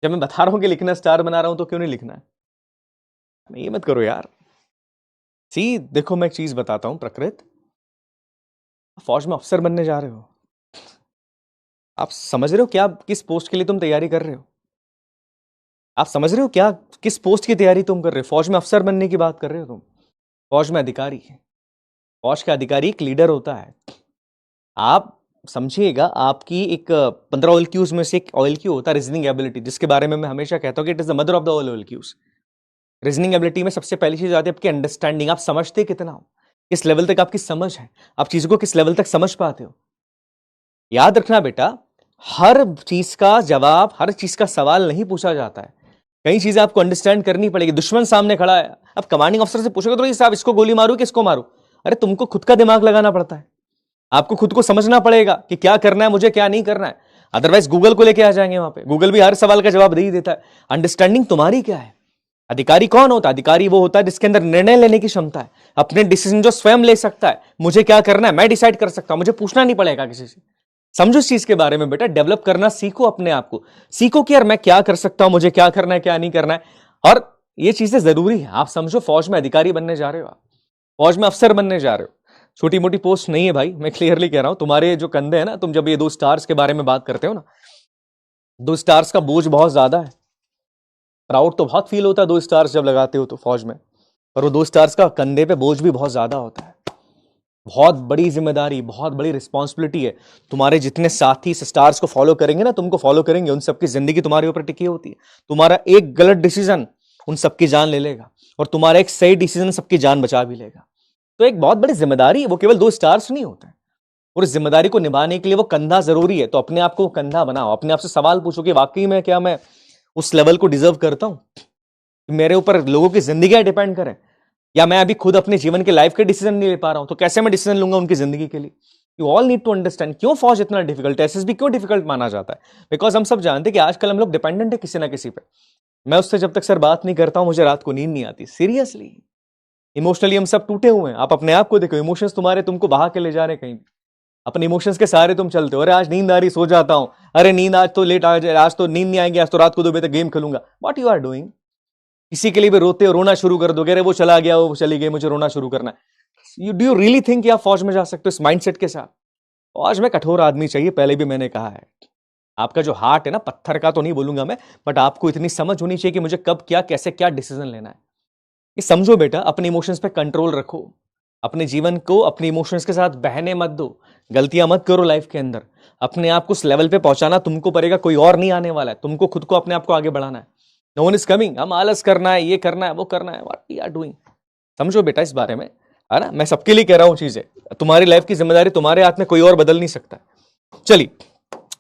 जब मैं बता रहा हूं कि लिखना, स्टार बना रहा हूं, तो क्यों नहीं लिखना है? ये मत करो यार। सी देखो, मैं एक चीज बताता हूं प्रकृत, फौज में अफसर बनने जा रहे हो, आप समझ रहे हो क्या किस पोस्ट के लिए तुम तैयारी कर रहे हो? आप समझ रहे हो क्या किस पोस्ट की तैयारी तुम कर रहे हो? फौज में अफसर बनने की बात कर रहे हो तुम। फौज में अधिकारी है, फौज का अधिकारी एक लीडर होता है। आप समझिएगा, आपकी एक 15 ऑयल क्यूज में से एक ऑयल क्यू होता है रीजनिंग एबिलिटी, जिसके बारे में मैं हमेशा कहता हूं कि it is the mother of the all oil queues. Reasoning ability में सबसे पहली चीज आती है आपकी अंडरस्टैंडिंग, आप समझते कितना हो, किस लेवल तक आपकी समझ है, आप चीजों को किस लेवल तक समझ पाते हो। याद रखना बेटा, हर चीज का जवाब, हर चीज का सवाल नहीं पूछा जाता है, कई चीजें आपको अंडरस्टैंड करनी पड़ेगी। दुश्मन सामने खड़ा है, अब कमांडिंग अफसर से पूछोगे तो साहब इसको गोली मारू कि इसको मारू? अरे तुमको खुद का दिमाग लगाना पड़ता है, आपको खुद को समझना पड़ेगा कि क्या करना है मुझे, क्या नहीं करना है। अदरवाइज गूगल को लेके आ जाएंगे वहां पे, गूगल भी हर सवाल का जवाब दे ही देता है। अंडरस्टैंडिंग तुम्हारी क्या है? अधिकारी कौन होता है? अधिकारी वो होता है जिसके अंदर निर्णय लेने की क्षमता है, अपने डिसीजन जो स्वयं ले सकता है। मुझे क्या करना है मैं डिसाइड कर सकता हूं, मुझे पूछना नहीं पड़ेगा किसी से। समझो इस चीज के बारे में बेटा, डेवलप करना सीखो, अपने आप को सीखो कि यार मैं क्या कर सकता हूं, मुझे क्या करना है क्या नहीं करना है। और ये चीजें जरूरी है। आप समझो, फौज में अधिकारी बनने जा रहे हो, आप फौज में अफसर बनने जा रहे हो, छोटी मोटी पोस्ट नहीं है भाई। मैं क्लियरली कह रहा हूं, तुम्हारे जो कंधे हैं ना, तुम जब ये 2 स्टार्स के बारे में बात करते हो ना, 2 स्टार्स का बोझ बहुत ज्यादा है। प्राउड तो बहुत फील होता है 2 स्टार्स जब लगाते हो तो फौज में, पर वो 2 स्टार्स का कंधे पे बोझ भी बहुत ज्यादा होता है। बहुत बड़ी जिम्मेदारी, बहुत बड़ी रिस्पॉन्सिबिलिटी है। तुम्हारे जितने साथी स्टार्स को फॉलो करेंगे ना, तुमको फॉलो करेंगे, उन सबकी जिंदगी तुम्हारे ऊपर टिकी होती है। तुम्हारा एक गलत डिसीजन उन सबकी जान ले लेगा, और तुम्हारा एक सही डिसीजन सबकी जान बचा भी लेगा। तो एक बहुत बड़ी जिम्मेदारी है, वो केवल 2 स्टार्स नहीं होते हैं। और इस जिम्मेदारी को निभाने के लिए वो कंधा जरूरी है। तो अपने आप को कंधा बनाओ, अपने आप से सवाल पूछो कि वाकई में क्या मैं उस लेवल को डिजर्व करता हूं कि मेरे ऊपर लोगों की जिंदगी डिपेंड करें, या मैं अभी खुद अपने जीवन के लाइफ के डिसीजन नहीं ले पा रहा हूं, तो कैसे मैं डिसीजन लूंगा उनकी जिंदगी के लिए? You all need to understand क्यों फौज इतना डिफिकल्ट है, एसएसबी क्यों डिफिकल्ट माना जाता है। बिकॉज हम सब जानते हैं कि आजकल हम लोग डिपेंडेंट है किसी ना किसी पे। मैं उससे जब तक सर बात नहीं करता हूं, मुझे रात को नींद नहीं आती। सीरियसली, इमोशनली हम सब टूटे हुए हैं। आप अपने आप को देखो, इमोशंस तुम्हारे तुमको बहा के ले जा रहे कहीं, अपने इमोशंस के सहारे तुम चलते हो। अरे आज नींद आ रही, सो जाता हूं। अरे नींद आज तो लेट आ जाए, आज तो नींद नहीं आएगी, आज तो रात को 2 बजे तक गेम खेलूंगा। What you are doing? किसी के लिए भी रोते हो, रोना शुरू कर दोगे, अरे वो चला गया, वो चली गई, मुझे रोना शुरू करना है। डू यू रियली थिंक आप फौज में जा सकते हो इस माइंडसेट के साथ? फौज में कठोर आदमी चाहिए, पहले भी मैंने कहा है। आपका जो हार्ट है ना, पत्थर का तो नहीं बोलूंगा मैं, बट आपको इतनी समझ होनी चाहिए कि मुझे कब क्या कैसे क्या डिसीजन लेना है। ये समझो बेटा, अपने इमोशंस पे कंट्रोल रखो, अपने जीवन को अपने इमोशंस के साथ बहने मत दो, गलतियां मत करो लाइफ के अंदर। अपने आप को उस लेवल पे पहुंचाना तुमको पड़ेगा, कोई और नहीं आने वाला है। तुमको खुद को अपने आप को आगे बढ़ाना है। No one is coming. हम आलस करना है, ये करना है, वो करना है, व्हाट वी आर डूइंग। समझो बेटा इस बारे में, है ना? मैं सबके लिए कह रहा हूं चीजें। तुम्हारी लाइफ की जिम्मेदारी तुम्हारे हाथ में, कोई और बदल नहीं सकता। चलिए,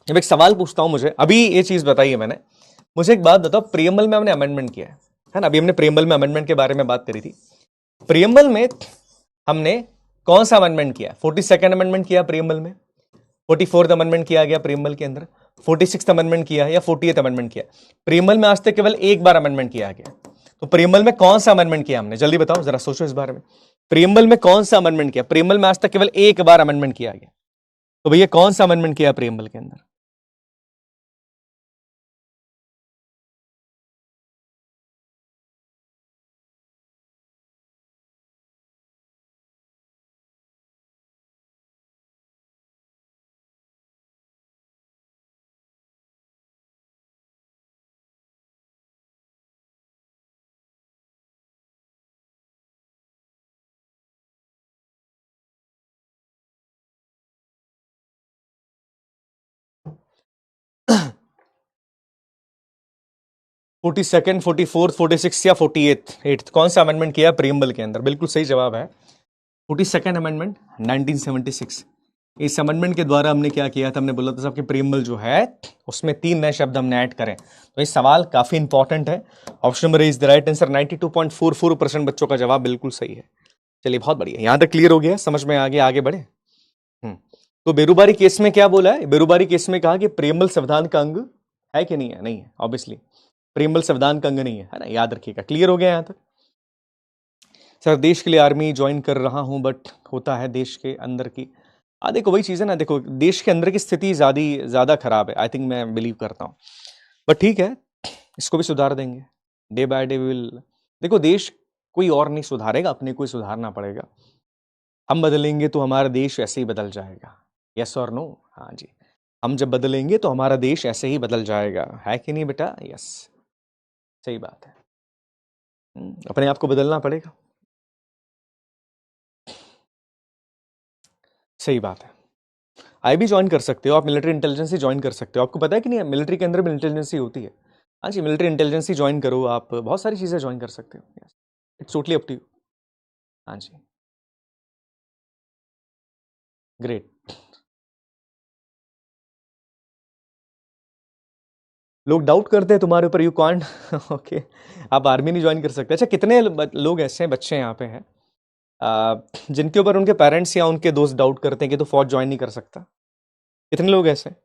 जब एक सवाल पूछता हूं, मुझे अभी ये चीज बताइए मैंने, मुझे एक बात बताओ, प्रियम्बल में हमने अमेंडमेंट किया है ना? अभी हमने प्रियम्बल में अमेंडमेंट के बारे में बात करी थी। प्रियम्बल में हमने कौन सा अमेंडमेंट किया? 42nd अमेंडमेंट किया प्रियम्बल में, 44th अमेंडमेंट किया गया प्रियम्बल के अंदर, 46th अमेंडमेंट किया है या 40th अमेंडमेंट किया? प्रीएम्बल में आज तक केवल एक बार अमेंडमेंट किया गया, तो प्रीएम्बल में कौन सा अमेंडमेंट किया हमने? जल्दी बताओ, जरा सोचो इस बारे में। प्रीएम्बल में कौन सा अमेंडमेंट किया? प्रीएम्बल में आज तक केवल एक बार अमेंडमेंट किया गया, तो भैया कौन सा अमेंडमेंट किया प्रीएम्बल के अंदर? फोर्टी सेकेंड, 44th, 46 या 48th कौन सा अमेंडमेंट किया प्रीएम्बल के अंदर? बिल्कुल सही जवाब है 42nd अमेंडमेंट 1976। इस अमेंडमेंट के द्वारा हमने क्या किया था? हमने बोला था साहब कि प्रीएम्बल जो है उसमें 3 नए शब्द हमने ऐड करें। तो ये सवाल काफी इंपॉर्टेंट है। Option number is the right answer. 92.44% बच्चों का जवाब बिल्कुल सही है। चलिए बहुत बढ़िया, यहां तक क्लियर हो गया, समझ में आ गया, आगे बढ़े। तो बेरुबारी केस में क्या बोला है? बेरुबारी केस में कहा कि प्रीएम्बल संविधान का अंग है कि नहीं है? नहीं है, ऑब्वियसली प्रीएम्बल संविधान का अंग नहीं है ना, याद रखिएगा। क्लियर हो गया यहां तक? सर देश के लिए आर्मी ज्वाइन कर रहा हूं, बट होता है देश के अंदर की, देखो वही चीज है ना, देखो देश के अंदर की स्थिति ज्यादा खराब है, आई थिंक, मैं बिलीव करता हूं। बट ठीक है, इसको भी सुधार देंगे, डे बाय डे विल। देखो देश कोई और नहीं सुधारेगा, अपने को ही सुधारना पड़ेगा। हम बदलेंगे तो हमारा देश ऐसे ही बदल जाएगा। यस और नो? हाँ जी, हम जब बदलेंगे तो हमारा देश ऐसे ही बदल जाएगा, है कि नहीं बेटा? यस, सही बात है। अपने आप को बदलना पड़ेगा, सही बात है। आईबी ज्वाइन कर सकते हो आप, मिलिट्री इंटेलिजेंसी ज्वाइन कर सकते हो। आपको पता है कि नहीं, मिलिट्री के अंदर भी इंटेलिजेंसी होती है। हाँ जी, मिलिट्री इंटेलिजेंसी ज्वाइन करो आप, बहुत सारी चीज़ें ज्वाइन कर सकते हो। It's totally up to you. हाँ जी, ग्रेट। लोग डाउट करते हैं तुम्हारे ऊपर, यू कांट ओके, आप आर्मी नहीं ज्वाइन कर सकते। अच्छा, कितने लोग ऐसे हैं, बच्चे यहाँ पे हैं जिनके ऊपर उनके पेरेंट्स या उनके दोस्त डाउट करते हैं कि तो फौज ज्वाइन नहीं कर सकता? कितने लोग ऐसे हैं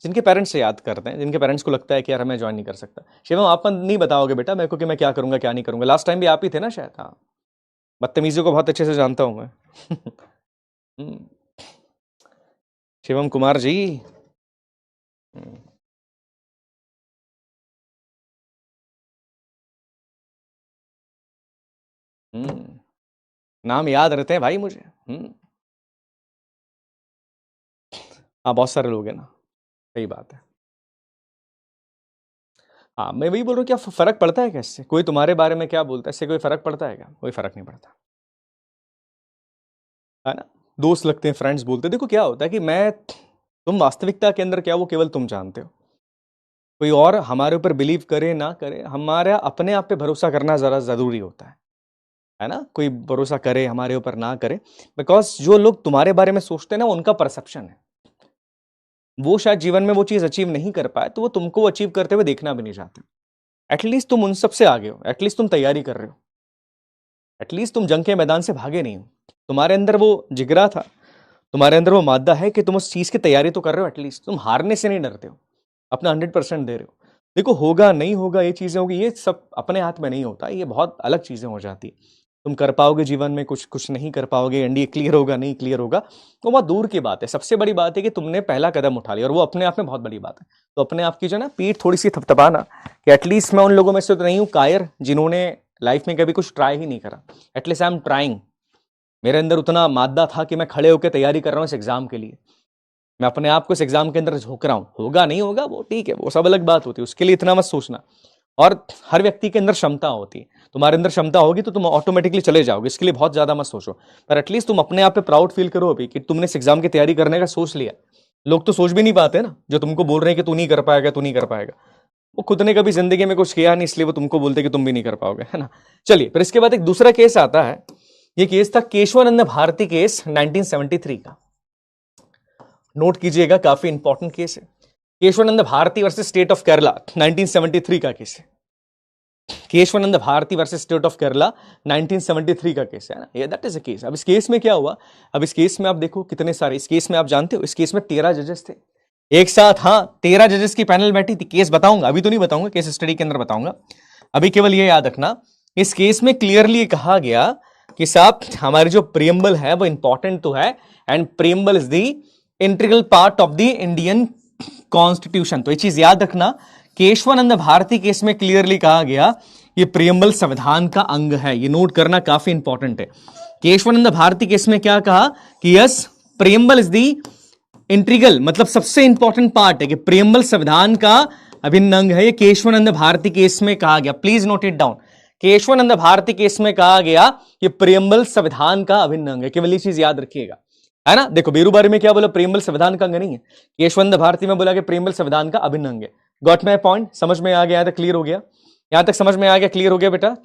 जिनके पेरेंट्स से याद करते हैं, जिनके पेरेंट्स को लगता है कि यार मैं ज्वाइन नहीं कर सकता? शिवम, आप नहीं बताओगे बेटा मेरे को कि मैं क्या करूंगा क्या नहीं करूंगा? लास्ट टाइम भी आप ही थे ना शायद। हाँ, बदतमीजियों को बहुत अच्छे से जानता हूं मैं हम्म, शिवम कुमार जी। हम्म, हम्म, नाम याद रहते हैं भाई मुझे। हाँ, बहुत सारे लोग हैं ना, सही बात है। हाँ, मैं वही बोल रहा हूँ, क्या फर्क पड़ता है? कैसे कोई तुम्हारे बारे में क्या बोलता है, इससे कोई फर्क पड़ता है क्या? कोई फर्क नहीं पड़ता, है ना। दोस्त लगते हैं, फ्रेंड्स बोलते हैं। देखो क्या होता है कि मैं, तुम वास्तविकता के अंदर क्या, वो केवल तुम जानते हो। कोई और हमारे ऊपर बिलीव करे ना करे, हमारा अपने आप पे भरोसा करना ज़रा ज़रूरी होता है ना। कोई भरोसा करे हमारे ऊपर ना करे, बिकॉज जो लोग तुम्हारे बारे में सोचते हैं ना, वो उनका परसेप्शन है। वो शायद जीवन में वो चीज़ अचीव नहीं कर पाए, तो वो तुमको अचीव करते हुए देखना भी नहीं चाहते। एटलीस्ट तुम उन सबसे आगे हो, एटलीस्ट तुम तैयारी कर रहे हो, एटलीस्ट तुम जंग के मैदान से भागे नहीं हो। तुम्हारे अंदर वो जिगरा था, तुम्हारे अंदर वो मादा है कि तुम उस चीज़ की तैयारी तो कर रहे हो, एटलीस्ट तुम हारने से नहीं डरते हो, अपना 100% दे रहे हो। देखो होगा नहीं होगा, ये चीज़ें होगी, ये सब अपने हाथ में नहीं होता, ये बहुत अलग चीज़ें हो जाती। तुम कर पाओगे जीवन में कुछ, कुछ नहीं कर पाओगे, एनडीए क्लियर होगा नहीं क्लियर होगा, वो बहुत दूर की बात है। सबसे बड़ी बात है कि तुमने पहला कदम उठा लिया, और वो अपने आप में बहुत बड़ी बात है। तो अपने आप की जो ना पीठ थोड़ी सी थपथपाना, कि एटलीस्ट मैं उन लोगों में से तो नहीं हूँ कायर जिन्होंने लाइफ में कभी कुछ ट्राई ही नहीं करा। At least I am trying. मेरे अंदर उतना मादा था कि मैं खड़े होकर तैयारी कर रहा हूँ इस एग्जाम के लिए। मैं अपने आप को इस एग्जाम के अंदर झोंक रहा हूँ। होगा नहीं होगा वो ठीक है, वो सब अलग बात होती है, उसके लिए इतना मत सोचना। और हर व्यक्ति के अंदर क्षमता होती है, तुम्हारे अंदर क्षमता होगी तो तुम ऑटोमेटिकली चले जाओगे, इसके लिए बहुत ज्यादा मत सोचो। पर एटलीस्ट तुम अपने आप पे प्राउड फील करो अभी कि तुमने इस एग्जाम की तैयारी करने का सोच लिया। लोग तो सोच भी नहीं पाते ना, जो तुमको बोल रहे हैं कि तू नहीं कर पाएगा, तू नहीं कर पाएगा। वो खुद ने कभी जिंदगी में कुछ किया नहीं, इसलिए वो तुमको बोलते कि तुम भी नहीं कर पाओगे, है ना। चलिए, फिर इसके बाद एक दूसरा केस आता है। ये केस था केशवानंद भारती केस 1973 का। नोट कीजिएगा, काफी इंपॉर्टेंट केस है। Keshavananda Bharati versus state of Kerala 1973 का केस है। Keshavananda Bharati versus state of Kerala 1973 का केस है ना, ये दैट इज अ केस। अब इस केस में क्या हुआ? अब इस केस में आप देखो कितने सारे, इस केस में आप जानते हो, इस केस में 13 जजेस थे। एक साथ, हाँ, 13 जजेस की पैनल बैठी थी। केस बताऊंगा, अभी तो नहीं बताऊंगा, केस स्टडी के अंदर बताऊंगा। अभी केवल ये याद रखना, इस केस में क्लियरली कहा गया कि साहब हमारी जो प्रियम्बल है वो इंपॉर्टेंट तो है, and preamble is the integral part of the Indian constitution. तो ये चीज याद रखना, केशवानंद भारती केस में क्लियरली कहा गया ये प्रियम्बल संविधान का अंग है। ये नोट करना काफी इंपॉर्टेंट है। केशवानंद भारती केस में क्या कहा कि yes, preamble is the integral, मतलब सबसे इंपॉर्टेंट पार्ट है कि प्रियम्बल संविधान का अभिन्न अंग है। ये केशवानंद भारती केस में कहा गया, please note it down. Keshavananda Bharati case में कहा गया कि प्रियम्बल संविधान का अभिन्न अंग है। केवल ये चीज याद रखिएगा, है ना। देखो बेरूबारी में क्या बोला, प्रियम्बल संविधान का अंग नहीं है। केशवानंद भारती में बोला कि प्रियम्बल संविधान का अभिन्न अंग है। गॉट माय पॉइंट, समझ में आ गया? यहां तक क्लियर हो गया? यहां तक समझ में आ गया? क्लियर हो गया बेटा?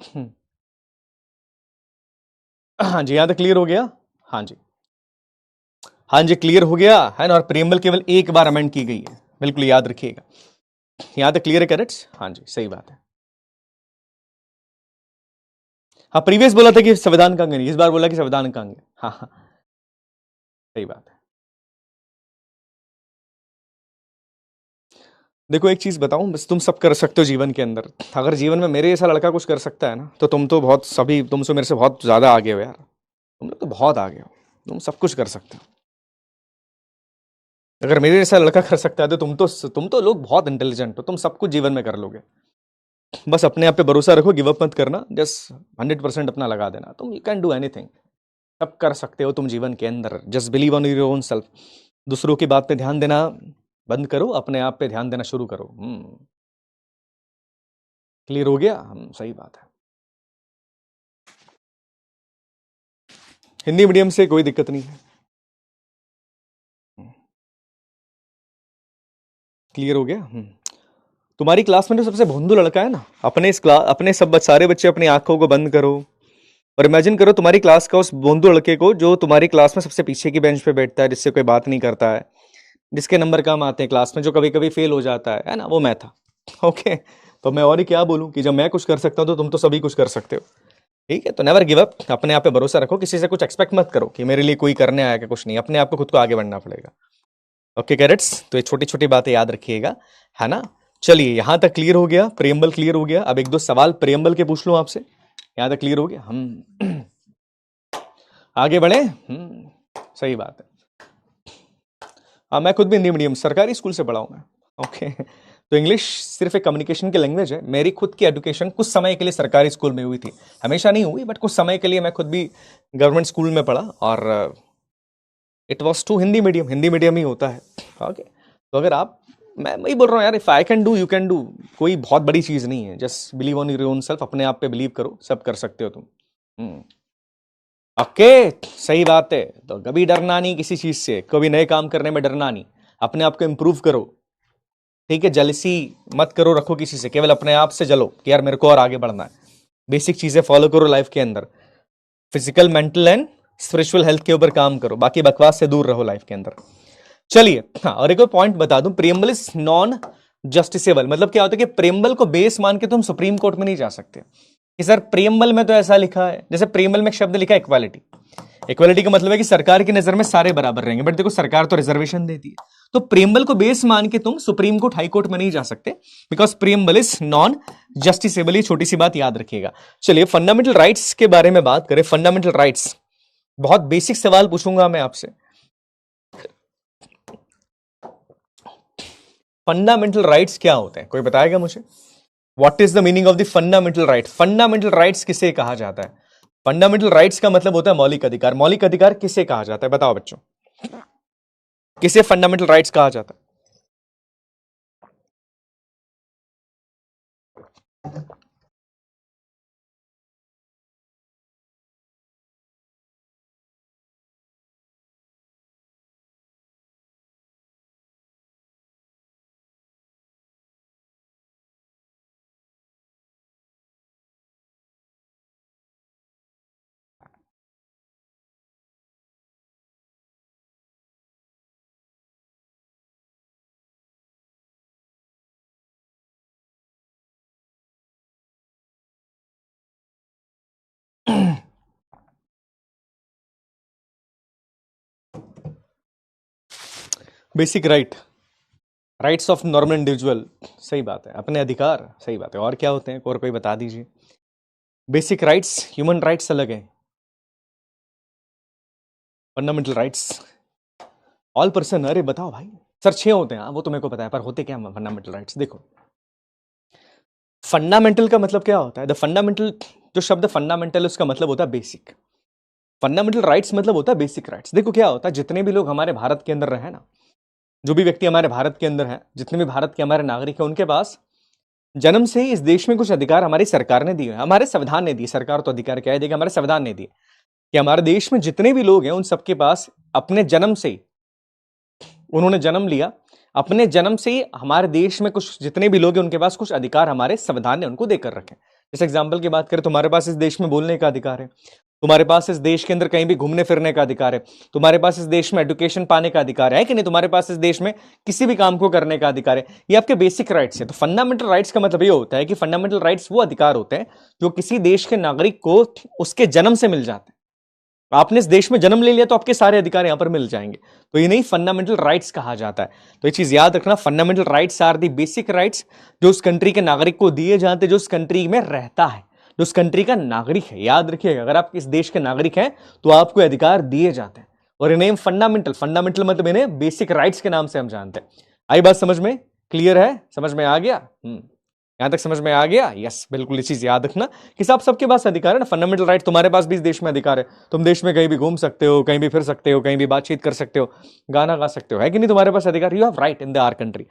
हाँ जी, यहां तक क्लियर हो गया? हाँ जी, हाँ जी, क्लियर हो गया है ना। और प्रियम्बल केवल एक बार अमेंड की गई है, बिल्कुल याद रखिएगा। यहां तक क्लियर है? करेक्ट, हाँ जी, सही बात है। हाँ, प्रीवियस बोला था कि संविधान का अंग नहीं, इस बार बोला कि संविधान का अंग है। हाँ हाँ, सही बात है। देखो एक चीज बताऊं, बस तुम सब कर सकते हो जीवन के अंदर। अगर जीवन में मेरे जैसा लड़का कुछ कर सकता है ना, तो तुम तो बहुत, सभी तुमसे मेरे से बहुत ज्यादा आगे हो यार। तुम लोग तो बहुत आगे हो, तुम सब कुछ कर सकते हो। अगर मेरे जैसा लड़का कर सकता है तो तुम तो लोग बहुत इंटेलिजेंट हो, तुम सब कुछ जीवन में कर लोगे। बस अपने आप पे भरोसा रखो, गिव अप मत करना, जस्ट 100% अपना लगा देना। तुम यू कैन डू एनीथिंग, सब कर सकते हो तुम जीवन के अंदर। Just believe on your own self. दूसरों की बात पे ध्यान देना बंद करो, अपने आप पे ध्यान देना शुरू करो। क्लियर हो गया? सही बात है। हिंदी मीडियम से कोई दिक्कत नहीं है। क्लियर हो गया? तुम्हारी क्लास में जो सबसे भोंदू लड़का है ना, अपने इस क्लास, अपने सब सारे बच्चे अपनी आंखों को बंद करो और इमेजिन करो तुम्हारी क्लास का उस भोंदू लड़के को जो तुम्हारी क्लास में सबसे पीछे की बेंच पे बैठता है, जिससे कोई बात नहीं करता है, जिसके नंबर कम आते हैं क्लास में, जो कभी कभी फेल हो जाता है ना, वो मैं था। ओके, तो मैं और ही क्या बोलूं कि जब मैं कुछ कर सकता हूं तो तुम तो सभी कुछ कर सकते हो। ठीक है, तो नेवर गिव अप, अपने आप पे भरोसा रखो, किसी से कुछ एक्सपेक्ट मत करो कि मेरे लिए कोई करने आया कि कुछ नहीं, अपने आप को खुद को आगे बढ़ना पड़ेगा। ओके कैरेट्स, तो ये छोटी छोटी बातें याद रखिएगा, है ना। चलिए यहां तक क्लियर हो गया, प्रियम्बल क्लियर हो गया। अब एक दो सवाल प्रियम्बल के पूछ लूं आपसे। यहां तक क्लियर हो गया? हम आगे बढ़े। सही बात है। हाँ, मैं खुद भी हिंदी मीडियम सरकारी स्कूल से पढ़ा हूं मैं। ओके, तो इंग्लिश सिर्फ एक कम्युनिकेशन की लैंग्वेज है। मेरी खुद की एजुकेशन कुछ समय के लिए सरकारी स्कूल में हुई थी, हमेशा नहीं हुई, बट कुछ समय के लिए मैं खुद भी गवर्नमेंट स्कूल में पढ़ा, और it was to Hindi medium. Hindi medium ही होता है। ओके, तो अगर आप, मैं वही बोल रहा हूँ यार, if I can do you can do. कोई बहुत बड़ी चीज नहीं है, just believe on your own self, अपने आप पे बिलीव करो, सब कर सकते हो तुम। ओके, सही बात है। तो कभी डरना नहीं किसी चीज से, कभी नए काम करने में डरना नहीं, अपने आप को इंप्रूव करो। ठीक है, जलसी मत करो, रखो किसी से, केवल अपने आप से जलो कि यार मेरे को और आगे बढ़ना है। बेसिक चीजें फॉलो करो लाइफ के अंदर, physical, mental and spiritual health के ऊपर काम करो, बाकी बकवास से दूर रहो लाइफ के अंदर। चलिए, हाँ, और एक और पॉइंट बता दूं, प्रियम्बल इज नॉन जस्टिसेबल। मतलब क्या होता है कि प्रियम्बल को बेस मान के तुम सुप्रीम कोर्ट में नहीं जा सकते कि सर प्रियम्बल में तो ऐसा लिखा है। जैसे प्रियम्बल में एक शब्द लिखा है इक्वालिटी। इक्वालिटी का मतलब है कि सरकार की नजर में सारे बराबर रहेंगे, बट देखो सरकार तो रिजर्वेशन देती है। तो प्रियम्बल को बेस मान के तुम सुप्रीम कोर्ट, हाई कोर्ट में नहीं जा सकते, because preamble is non justiciable. ये छोटी सी बात याद रखिएगा। चलिए फंडामेंटल राइट्स के बारे में बात करें। फंडामेंटल राइट्स, बहुत बेसिक सवाल पूछूंगा मैं आपसे। फंडामेंटल राइट्स क्या होते हैं, कोई बताएगा मुझे? What is the meaning of the fundamental right? Fundamental rights किसे कहा जाता है? फंडामेंटल राइट्स का मतलब होता है मौलिक अधिकार। मौलिक अधिकार किसे कहा जाता है, बताओ बच्चों, किसे फंडामेंटल राइट्स कहा जाता है? Basic right, rights of normal individual, सही बात है, अपने अधिकार, सही बात है। और क्या होते हैं, और कोई बता दीजिए। बेसिक राइट्स, ह्यूमन राइट्स अलग है, फंडामेंटल राइट्स, ऑल पर्सन, अरे बताओ भाई सर, 6 होते हैं, वो तो मेरे को पता है, पर होते क्या फंडामेंटल राइट्स? देखो, फंडामेंटल का मतलब क्या होता है? द फंडामेंटल, जो शब्द फंडामेंटल उसका मतलब होता है बेसिक। फंडामेंटल राइट्स मतलब होता है बेसिक राइट्स। देखो क्या होता है, जितने भी लोग हमारे भारत के अंदर रहे ना, जो भी व्यक्ति हमारे भारत के अंदर है, जितने भी भारत के हमारे नागरिक हैं, उनके पास जन्म से ही इस देश में कुछ अधिकार हमारी सरकार ने दिए हैं, हमारे संविधान ने दिए। सरकार तो अधिकार क्या है देगा, हमारे संविधान ने दिए कि हमारे देश में जितने भी लोग हैं उन सबके पास अपने जन्म से ही, उन्होंने जन्म लिया, अपने जन्म से ही हमारे देश में कुछ जितने भी लोग हैं उनके पास कुछ अधिकार हमारे संविधान ने उनको देकर रखे। जैसे एग्जाम्पल की बात करें, तुम्हारे पास इस देश में बोलने का अधिकार है, तुम्हारे पास इस देश के अंदर कहीं भी घूमने फिरने का अधिकार है, तुम्हारे पास इस देश में एजुकेशन पाने का अधिकार है कि नहीं, तुम्हारे पास इस देश में किसी भी काम को करने का अधिकार है। ये आपके बेसिक राइट्स है। तो फंडामेंटल राइट्स का मतलब ये होता है कि फंडामेंटल राइट्स वो अधिकार होते हैं जो किसी देश के नागरिक को उसके जन्म से मिल जाते हैं। आपने इस देश में जन्म ले लिया तो आपके सारे अधिकार यहां पर मिल जाएंगे, तो ये नहीं फंडामेंटल राइट्स कहा जाता है। तो ये चीज याद रखना, fundamental rights are the basic rights जो उस कंट्री के नागरिक को दिए जाते हैं, जो उस कंट्री में रहता है, जो उस कंट्री का नागरिक है। याद रखिएगा, अगर आप इस देश के नागरिक हैं तो आपको अधिकार दिए जाते हैं, और इन्हें फंडामेंटल, फंडामेंटल मतलब इन्हें बेसिक राइट्स के नाम से हम जानते हैं। आई बात समझ में? क्लियर है? समझ में आ गया? यहां तक समझ में आ गया? यस, बिल्कुल। ये चीज याद रखना कि सब सबके पास अधिकार है ना, फंडामेंटल राइट। तुम्हारे पास भी इस देश में अधिकार है, तुम देश में कहीं भी घूम सकते हो, कहीं भी फिर सकते हो, कहीं भी बातचीत कर सकते हो, गाना गा सकते हो, है कि नहीं? तुम्हारे पास अधिकार, you have right in the our country,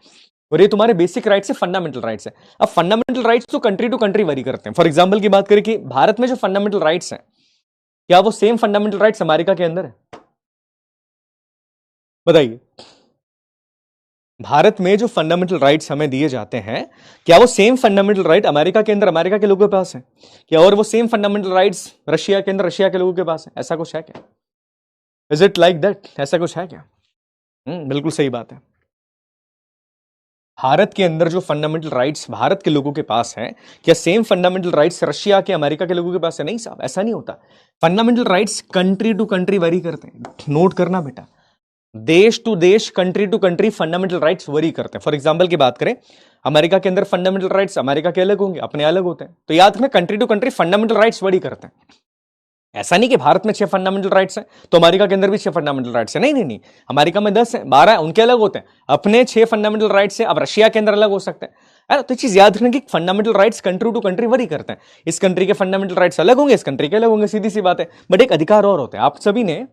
और ये तुम्हारे बेसिक राइट्स है, फंडामेंटल राइट्स है। अब फंडामेंटल राइट्स तो कंट्री टू कंट्री वरी करते हैं। फॉर एग्जाम्पल की बात करें कि भारत में जो फंडामेंटल राइट्स हैं, क्या वो सेम फंडामेंटल राइट्स अमेरिका के अंदर है? बताइए, भारत में जो फंडामेंटल राइट्स हमें दिए जाते हैं, क्या वो सेम फंडामेंटल राइट अमेरिका के अंदर अमेरिका के लोगों के पास है क्या? और वो सेम फंडामेंटल राइट्स रशिया के अंदर रशिया के लोगों के पास है? ऐसा कुछ है क्या? Is it like that? ऐसा कुछ है क्या? बिल्कुल सही बात है। भारत के अंदर जो फंडामेंटल राइट्स भारत के लोगों के पास हैं, क्या सेम फंडामेंटल राइट्स रशिया के अमेरिका के लोगों के पास है? नहीं साहब, ऐसा नहीं होता। Fundamental rights country to country vary करते हैं। नोट करना बेटा, देश टू देश, country to country fundamental rights vary करते हैं। फॉर एग्जांपल की बात करें, अमेरिका के अंदर फंडामेंटल राइट्स अमेरिका के अलग होंगे, अपने अलग होते हैं। तो याद रखना, country to country fundamental rights vary करते हैं। ऐसा नहीं कि भारत में 6 फंडामेंटल राइट्स हैं तो अमेरिका के अंदर भी 6 फंडामेंटल राइट्स हैं। नहीं नहीं नहीं, अमेरिका में 10 है, 12 है, उनके अलग होते हैं। अपने 6 फंडामेंटल राइट्स हैं, अब रशिया के अंदर अलग हो सकते हैं। तो चीज याद रखना कि fundamental rights country to country vary करते हैं। इस कंट्री के फंडामेंटल राइट्स अलग होंगे, इस कंट्री के अलग होंगे, सीधी सी बात है। बट एक अधिकार और होते हैं। आप सभी ने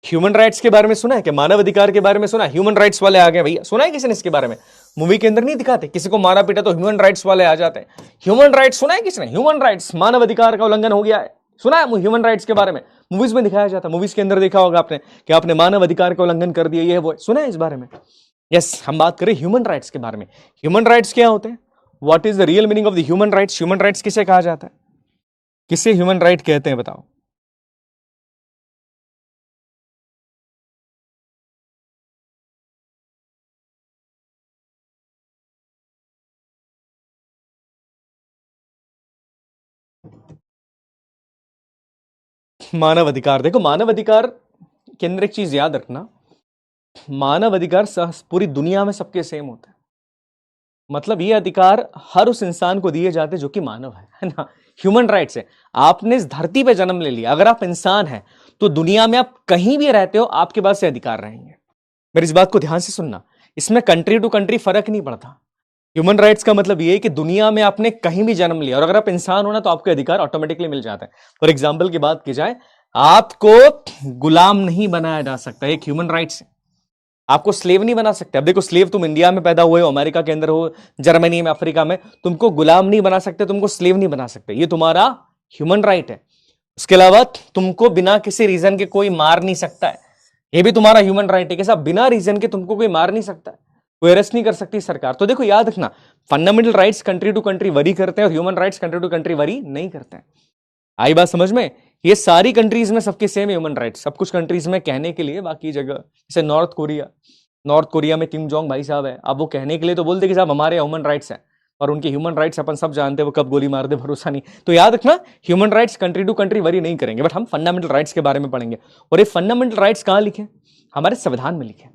ह्यूमन राइट्स के बारे में सुना है कि मानव अधिकार के बारे में सुना है? ह्यूमन राइट्स वाले आ गए भैया, सुना है किसी ने इसके बारे में? मूवी के अंदर नहीं दिखाते, किसी को मारा पीटा तो ह्यूमन राइट्स वाले आ जाते हैं। ह्यूमन राइट्स सुना है किसने? ह्यूमन राइट्स, मानव अधिकार का उल्लंघन हो गया है, सुना है ह्यूमन राइट्स के बारे में? मूवीज में दिखाया जाता है, मूवीज के अंदर देखा होगा आपने कि आपने मानव अधिकार का उल्लंघन कर दिया, ये है वो, सुना है इस बारे में? यस, हम बात करें ह्यूमन राइट्स के बारे में। ह्यूमन राइट्स क्या होते हैं? What is the real meaning of the human rights? Human rights किसे कहा जाता है? किसे ह्यूमन राइट कहते हैं, बताओ? मानव अधिकार। देखो, मानव अधिकार के अंदर एक चीज याद रखना, मानव अधिकार पूरी दुनिया में सबके सेम होता है। मतलब ये अधिकार हर उस इंसान को दिए जाते हैं जो कि मानव है ना। ह्यूमन राइट्स है। आपने इस धरती पे जन्म ले लिया, अगर आप इंसान हैं तो दुनिया में आप कहीं भी रहते हो आपके पास से अधिकार रहेंगे। मेरी इस बात को ध्यान से सुनना, इसमें कंट्री टू कंट्री फर्क नहीं पड़ता। ह्यूमन राइट्स का मतलब ये है कि दुनिया में आपने कहीं भी जन्म लिया और अगर आप इंसान हो ना तो आपको अधिकार ऑटोमेटिकली मिल जाता है। फॉर एग्जाम्पल की बात की जाए, आपको गुलाम नहीं बनाया जा सकता, एक ह्यूमन राइट्स है। आपको स्लेव नहीं बना सकते। अब देखो, स्लेव तुम इंडिया में पैदा हुए हो, अमेरिका के अंदर हो, जर्मनी में, अफ्रीका में, तुमको गुलाम नहीं बना सकते, तुमको स्लेव नहीं बना सकते, ये तुम्हारा ह्यूमन राइट है। उसके अलावा तुमको बिना किसी रीजन के कोई मार नहीं सकता है, ये भी तुम्हारा ह्यूमन राइट है कि साहब बिना रीजन के तुमको कोई मार नहीं सकता है, कोई अरेस्ट नहीं कर सकती सरकार। तो देखो याद रखना, fundamental rights country to country vary करते हैं और human rights country to country vary नहीं करते हैं। आई बात समझ में? ये सारी कंट्रीज में सबके सेम ह्यूमन राइट्स, सब कुछ कंट्रीज में कहने के लिए, बाकी जगह जैसे नॉर्थ कोरिया में किम जोंग भाई साहब है, अब वो कहने के लिए तो बोलते कि साहब हमारे ह्यूमन राइट्स हैं, और उनके ह्यूमन राइट्स अपन सब जानते हैं, वो कब गोली मार दे भरोसा नहीं। तो याद रखना, human rights country to country vary नहीं करेंगे, बट हम फंडामेंटल राइट्स के बारे में पढ़ेंगे। और ये फंडामेंटल राइट्स कहां लिखे? हमारे संविधान में लिखे।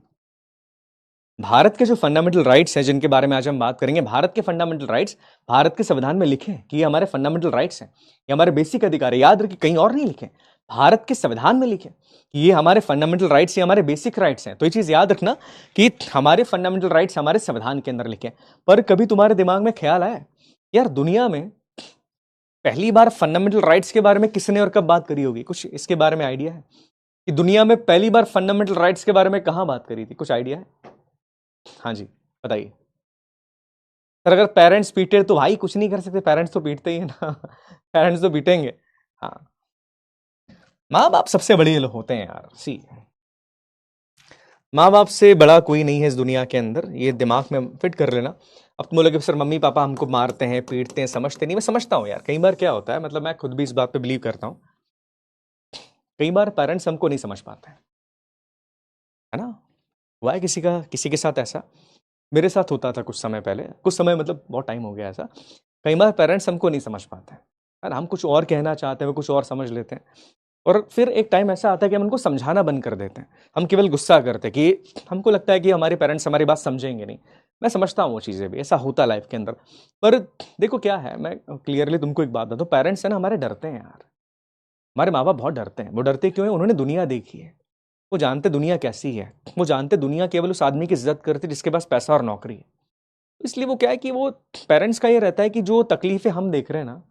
भारत के जो फंडामेंटल राइट्स हैं जिनके बारे में आज हम बात करेंगे, भारत के फंडामेंटल राइट्स भारत के संविधान में लिखे हैं कि ये हमारे फंडामेंटल राइट्स हैं, ये हमारे बेसिक अधिकार है। याद रखिए, कहीं और नहीं लिखे, भारत के संविधान में लिखे कि ये हमारे फंडामेंटल राइट्स, ये हमारे बेसिक राइट्स हैं। तो ये चीज याद रखना कि हमारे फंडामेंटल राइट्स हमारे संविधान के अंदर लिखे हैं। पर कभी तुम्हारे दिमाग में ख्याल आया, यार दुनिया में पहली बार फंडामेंटल राइट्स के बारे में किसने और कब बात करी होगी? कुछ इसके बारे में आइडिया है कि दुनिया में पहली बार फंडामेंटल राइट्स के बारे में कहां बात करी थी? कुछ आइडिया है? हाँ जी बताइए सर। अगर पेरेंट्स पीटे तो भाई कुछ नहीं कर सकते, पेरेंट्स तो पीटते ही है ना पेरेंट्स तो पीटेंगे। हाँ, माँ बाप सबसे बड़े लोग होते हैं यार। सी, माँ बाप से बड़ा कोई नहीं है इस दुनिया के अंदर, ये दिमाग में फिट कर लेना। अब तुम बोलोगे सर मम्मी पापा हमको मारते हैं, पीटते हैं, समझते नहीं। मैं समझता हूँ यार, कई बार क्या होता है, मतलब मैं खुद भी इस बात पे बिलीव करता हूँ, कई बार पेरेंट्स हमको नहीं समझ पाते हैं, है ना। हुआ है किसी के साथ ऐसा, मेरे साथ होता था कुछ समय पहले, कुछ समय मतलब बहुत टाइम हो गया ऐसा। कई बार पेरेंट्स हमको नहीं समझ पाते हैं, है ना। हम कुछ और कहना चाहते हैं, वो कुछ और समझ लेते हैं, और फिर एक टाइम ऐसा आता है कि हम उनको समझाना बंद कर देते हैं। हम केवल गुस्सा करते हैं कि हमको लगता है कि हमारे पेरेंट्स हमारी बात समझेंगे नहीं। मैं समझता हूँ वो चीज़ें भी, ऐसा होता है लाइफ के अंदर। पर देखो क्या है, मैं क्लियरली तुमको एक बात बता दूं, पेरेंट्स है ना हमारे डरते हैं यार। हमारे माँ बाप बहुत डरते हैं। वो डरते क्यों है? उन्होंने दुनिया देखी है, वो जानते दुनिया कैसी है, वो जानते दुनिया केवल उस आदमी की इज्जत करती है जिसके पास पैसा और नौकरी है। इसलिए वो क्या है कि वो पेरेंट्स का ये रहता है कि जो तकलीफें हम देख रहे हैं ना,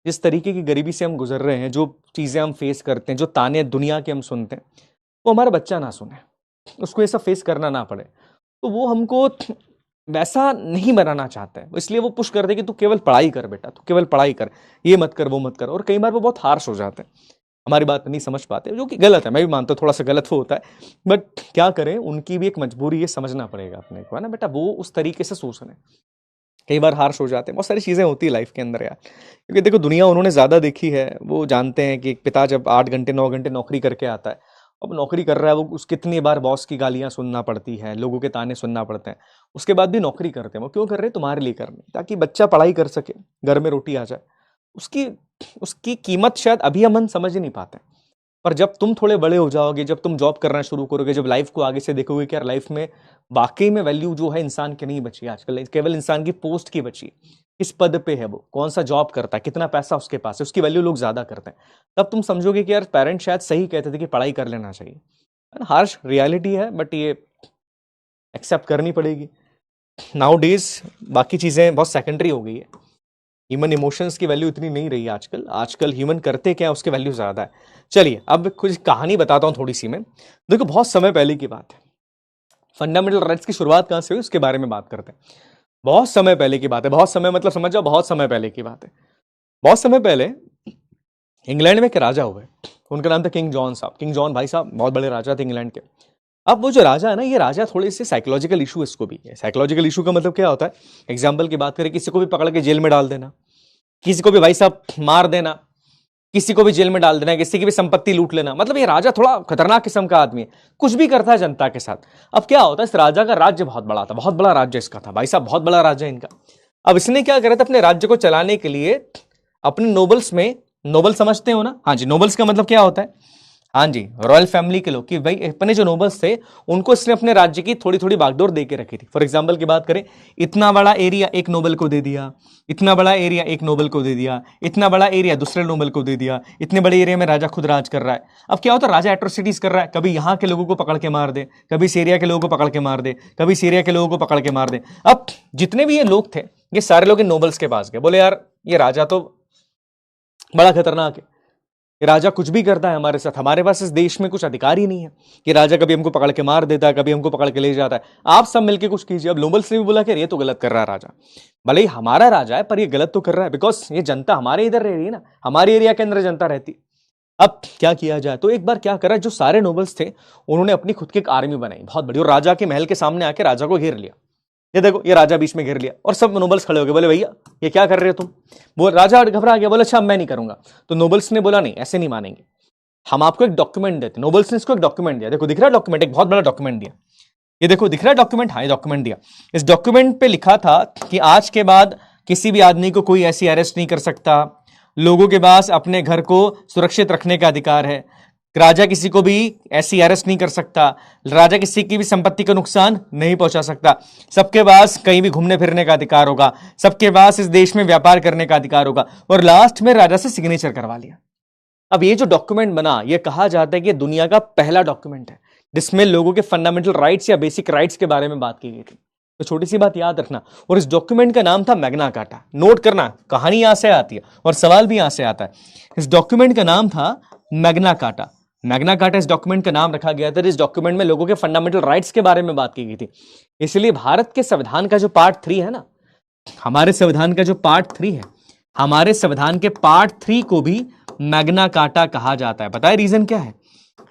जिस तरीके की गरीबी से हम गुजर रहे हैं, जो चीज़ें हम फेस करते हैं, जो ताने दुनिया के हम सुनते हैं, वो हमारा बच्चा ना सुने, उसको ये सब फेस करना ना पड़े। तो वो हमको वैसा नहीं बनाना चाहते हैं, इसलिए वो पुश कर दे कि तू केवल पढ़ाई कर बेटा, तू केवल पढ़ाई कर, ये मत कर वो मत कर। और कई बार वो बहुत हार्श हो जाते हैं, हमारी बात नहीं समझ पाते, जो कि गलत है। मैं भी मानता हूँ थोड़ा सा गलत वो होता है, बट क्या करें, उनकी भी एक मजबूरी है, समझना पड़ेगा अपने को, है ना बेटा। वो उस तरीके से सोच रहे हैं, कई बार हार्श हो जाते हैं। बहुत सारी चीज़ें होती है लाइफ के अंदर यार, क्योंकि देखो दुनिया उन्होंने ज़्यादा देखी है। वो जानते हैं कि एक पिता जब 8 घंटे 9 घंटे नौकरी करके आता है, अब नौकरी कर रहा है, वो उस कितनी बार बॉस की गालियां सुनना पड़ती है, लोगों के ताने सुनना पड़ते हैं, उसके बाद भी नौकरी करते हैं। वो क्यों कर रहे हैं? तुम्हारे लिए कर रहे हैं, ताकि बच्चा पढ़ाई कर सके, घर में रोटी आ जाए। उसकी उसकी कीमत शायद अभी हम समझ ही नहीं पाते, पर जब तुम थोड़े बड़े हो जाओगे, जब तुम जॉब करना शुरू करोगे, जब लाइफ को आगे से देखोगे कि यार लाइफ में वाकई में वैल्यू जो है इंसान की नहीं बची आजकल, केवल इंसान की पोस्ट की बची, किस पद पे है वो, कौन सा जॉब करता है, कितना पैसा उसके पास है, उसकी वैल्यू लोग ज्यादा करते हैं। तब तुम समझोगे कि यार पेरेंट्स शायद सही कहते थे कि पढ़ाई कर लेना चाहिए। हार्श रियलिटी है, बट ये एक्सेप्ट करनी पड़ेगी। नाउ डेज बाकी चीजें बहुत सेकेंडरी हो गई है, ह्यूमन इमोशंस की वैल्यू इतनी नहीं रही आजकल। आजकल ह्यूमन करते क्या है उसकी वैल्यू ज्यादा है। चलिए अब कुछ कहानी बताता हूं थोड़ी सी मैं। देखो बहुत समय पहले की बात है, फंडामेंटल राइट्स की शुरुआत कहां से हुई उसके बारे में बात करते हैं। बहुत समय पहले की बात है, बहुत समय मतलब समझ जाओ बहुत समय पहले की बात है। बहुत समय पहले इंग्लैंड में एक राजा हुए, उनका नाम था किंग जॉन साहब। किंग जॉन भाई साहब बहुत बड़े राजा थे इंग्लैंड के। अब वो जो राजा है ना, ये राजा थोड़े से साइकोलॉजिकल इशू इसको भी है। साइकोलॉजिकल इशू का मतलब क्या होता है? एग्जाम्पल की बात करें, किसी को भी पकड़ के जेल में डाल देना, किसी को भी भाई साहब मार देना, किसी को भी जेल में डाल देना, किसी की भी संपत्ति लूट लेना। मतलब ये राजा थोड़ा खतरनाक किस्म का आदमी है, कुछ भी करता है जनता के साथ। अब क्या होता है, इस राजा का राज्य बहुत बड़ा था, बहुत बड़ा राज्य इसका था भाई साहब, बहुत बड़ा राज्य इनका। अब इसने क्या करा था, अपने राज्य को चलाने के लिए अपने नोबल्स में, नोबल समझते हो ना? हाँ जी, नोबल्स का मतलब क्या होता है? हाँ जी, रॉयल फैमिली के लोग, कि भाई अपने जो नोबल्स थे उनको इसने अपने राज्य की थोड़ी थोड़ी बागडोर दे के रखी थी। फॉर एग्जांपल की बात करें, इतना बड़ा एरिया एक नोबल को दे दिया, इतना बड़ा एरिया एक नोबल को दे दिया, इतना बड़ा एरिया दूसरे नोबल को दे दिया, इतने बड़े एरिया में राजा खुद राज कर रहा है। अब क्या होता है, राजा एट्रोसिटीज कर रहा है, कभी यहाँ के लोगों को पकड़ के मार दे, कभी इस एरिया के लोगों को पकड़ के मार दे, कभी इस एरिया के लोगों को पकड़ के मार दे। अब जितने भी ये लोग थे, ये सारे लोग इन नोबल्स के पास गए, बोले यार ये राजा तो बड़ा खतरनाक है, कि राजा कुछ भी करता है हमारे साथ, हमारे पास इस देश में कुछ अधिकार ही नहीं है, कि राजा कभी हमको पकड़ के मार देता है, कभी हमको पकड़ के ले जाता है, आप सब मिलके कुछ कीजिए। अब नोबल्स ने भी बोला कि ये तो गलत कर रहा है राजा, भले ही हमारा राजा है पर ये गलत तो कर रहा है, बिकॉज ये जनता हमारे इधर रह रही है ना, हमारे एरिया के अंदर जनता रहती। अब क्या किया जाए? तो एक बार क्या करा, जो सारे नोबल्स थे उन्होंने अपनी खुद की एक आर्मी बनाई बहुत बड़ी, और राजा के महल के सामने आके राजा को घेर लिया। ये देखो, ये राजा बीच में घेर लिया, और सब नोबल्स खड़े हो गए, बोले भैया ये क्या कर रहे हो तुम? वो राजा घबरा गया, बोले अच्छा मैं नहीं करूंगा। तो नोबल्स ने बोला नहीं, ऐसे नहीं मानेंगे, हम आपको एक डॉक्यूमेंट देते। नोबल्स ने इसको एक डॉक्यूमेंट दिया, देखो दिख रहा है डॉक्यूमेंट, एक बहुत बड़ा डॉक्यूमेंट दिया, ये देखो दिख रहा है डॉक्यूमेंट, हाँ ये डॉक्यूमेंट दिया। इस डॉक्यूमेंट पे लिखा था कि आज के बाद किसी भी आदमी को कोई ऐसी अरेस्ट नहीं कर सकता, लोगों के पास अपने घर को सुरक्षित रखने का अधिकार है, राजा किसी को भी ऐसी अरेस्ट नहीं कर सकता, राजा किसी की भी संपत्ति को नुकसान नहीं पहुंचा सकता, सबके पास कहीं भी घूमने फिरने का अधिकार होगा, सबके पास इस देश में व्यापार करने का अधिकार होगा। और लास्ट में राजा से सिग्नेचर करवा लिया। अब ये जो डॉक्यूमेंट बना, ये कहा जाता है कि दुनिया का पहला डॉक्यूमेंट है जिसमें लोगों के फंडामेंटल राइट्स या बेसिक राइट्स के बारे में बात की गई थी। तो छोटी सी बात याद रखना, और इस डॉक्यूमेंट का नाम था मैग्ना कार्टा। नोट करना, कहानी यहां से आती है और सवाल भी यहां से आता है। इस डॉक्यूमेंट का नाम था मैग्ना कार्टा। मैग्ना कार्टा इस डॉक्यूमेंट का नाम रखा गया था। इस डॉक्यूमेंट में लोगों के फंडामेंटल राइट्स के बारे में बात की गई थी। इसलिए भारत के संविधान का जो पार्ट 3 है ना, हमारे संविधान का जो पार्ट 3 है, हमारे संविधान के पार्ट 3 को भी मैग्ना कार्टा कहा जाता है। पता है रीजन क्या है?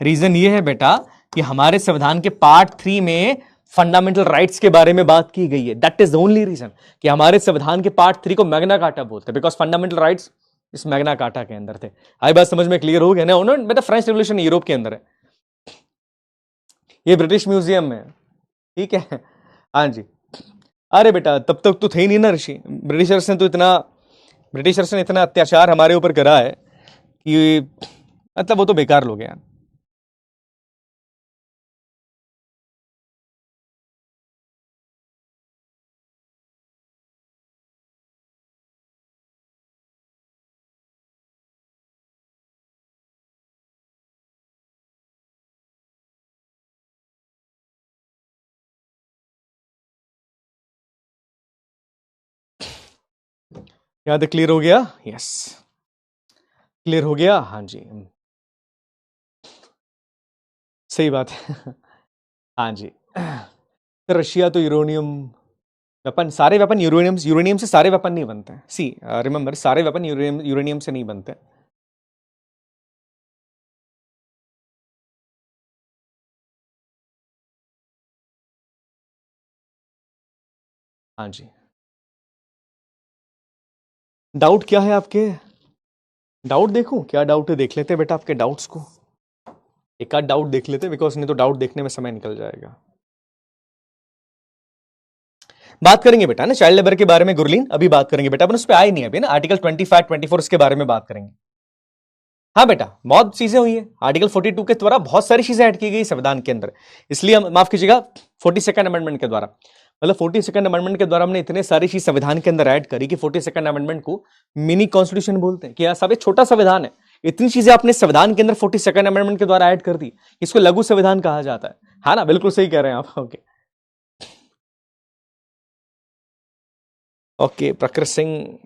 रीजन ये है बेटा कि हमारे संविधान के पार्ट 3 में फंडामेंटल राइट्स के बारे में बात की गई है। That is the only reason कि हमारे संविधान के पार्ट 3 को मैग्ना कार्टा बोलते हैं, बिकॉज फंडामेंटल राइट्स इस मैग्ना कार्टा के अंदर थे। आई बात समझ में क्लियर हो गया ना? उन्होंने बेटा फ्रेंच रेवोल्यूशन यूरोप के अंदर है, ये ब्रिटिश म्यूजियम में, ठीक है? हाँ जी। अरे बेटा तब तक तो थे ही नहीं ना ऋषि। ब्रिटिशर्स ने इतना अत्याचार हमारे ऊपर करा है कि मतलब वो तो बेकार लोग हैं। याद क्लियर हो गया? यस, क्लियर हो गया। हाँ जी, सही बात है। हाँ जी। तो रशिया तो यूरेनियम वेपन, सारे वेपन यूरेनियम से सारे वेपन नहीं बनते। सी रिमेंबर, सारे वेपन यूरेनियम से नहीं बनते। हाँ जी। डाउट क्या है आपके? डाउट देखूं? क्या डाउट है देख लेते हैं बेटा, आपके डाउट्स को एक आध डाउट देख लेते हैं, बिकॉज नहीं तो डाउट देखने में समय निकल जाएगा। बात करेंगे बेटा ना चाइल्ड लेबर के बारे में गुरलीन, अभी बात करेंगे बेटा, अपन उस पर आए नहीं अभी ना। आर्टिकल 25, 24 इसके बारे में बात करेंगे। हाँ बेटा, बहुत चीजें हुई है। आर्टिकल 42 के द्वारा बहुत सारी चीजें ऐड की गई संविधान के अंदर, इसलिए हम माफ कीजिएगा 42nd अमेंडमेंट के द्वारा, मतलब 42nd अमेंडमेंट के द्वारा हमने इतने सारी चीज संविधान के अंदर ऐड करी कि 42nd अमेंडमेंट को मिनी कॉन्स्टिट्यूशन बोलते हैं। कि यार सब एक छोटा संविधान है, इतनी चीजें आपने संविधान के अंदर 42nd अमेंडमेंट के द्वारा ऐड कर दी, इसको लघु संविधान कहा जाता है। हाँ ना, बिल्कुल सही कह रहे हैं आप। ओके ओके, प्रकृत सिंह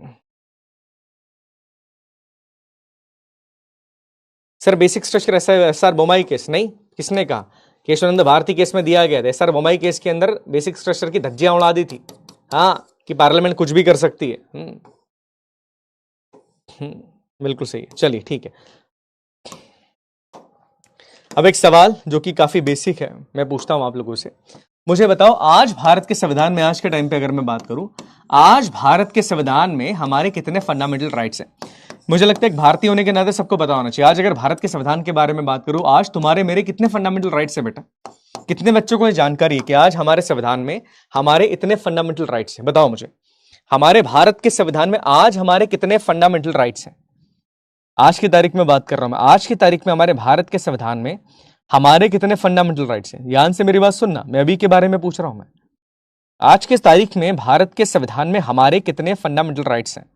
सर बेसिक स्ट्रक्चर ऐसा है एसआर बोमाई केस नहीं, किसने कहा? केशवानंद भारती केस में दिया गया था। एसआर बोमाई केस के अंदर बेसिक स्ट्रक्चर की धज्जियां उड़ा दी थी। हाँ, कि पार्लियामेंट कुछ भी कर सकती है। बिल्कुल सही है। चलिए ठीक है, अब एक सवाल जो कि काफी बेसिक है, मैं पूछता हूं आप लोगों से। मुझे बताओ, आज भारत के संविधान में, आज के टाइम पे अगर मैं बात करूं, आज भारत के संविधान में हमारे कितने फंडामेंटल राइट्स हैं? मुझे लगता है एक भारतीय होने के नाते सबको पता होना चाहिए। आज अगर भारत के संविधान के बारे में बात करूं, आज तुम्हारे मेरे कितने फंडामेंटल राइट्स है बेटा? कितने बच्चों को ये जानकारी है कि आज हमारे संविधान में हमारे इतने फंडामेंटल राइट्स हैं? बताओ मुझे, हमारे भारत के संविधान में आज हमारे कितने फंडामेंटल राइट्स हैं? आज की तारीख में बात कर रहा हूं मैं, आज की तारीख में हमारे भारत के संविधान में हमारे कितने फंडामेंटल राइट्स हैं? ध्यान से मेरी बात सुनना, मैं अभी के बारे में पूछ रहा हूं। मैं आज के तारीख में भारत के संविधान में हमारे कितने फंडामेंटल राइट्स हैं?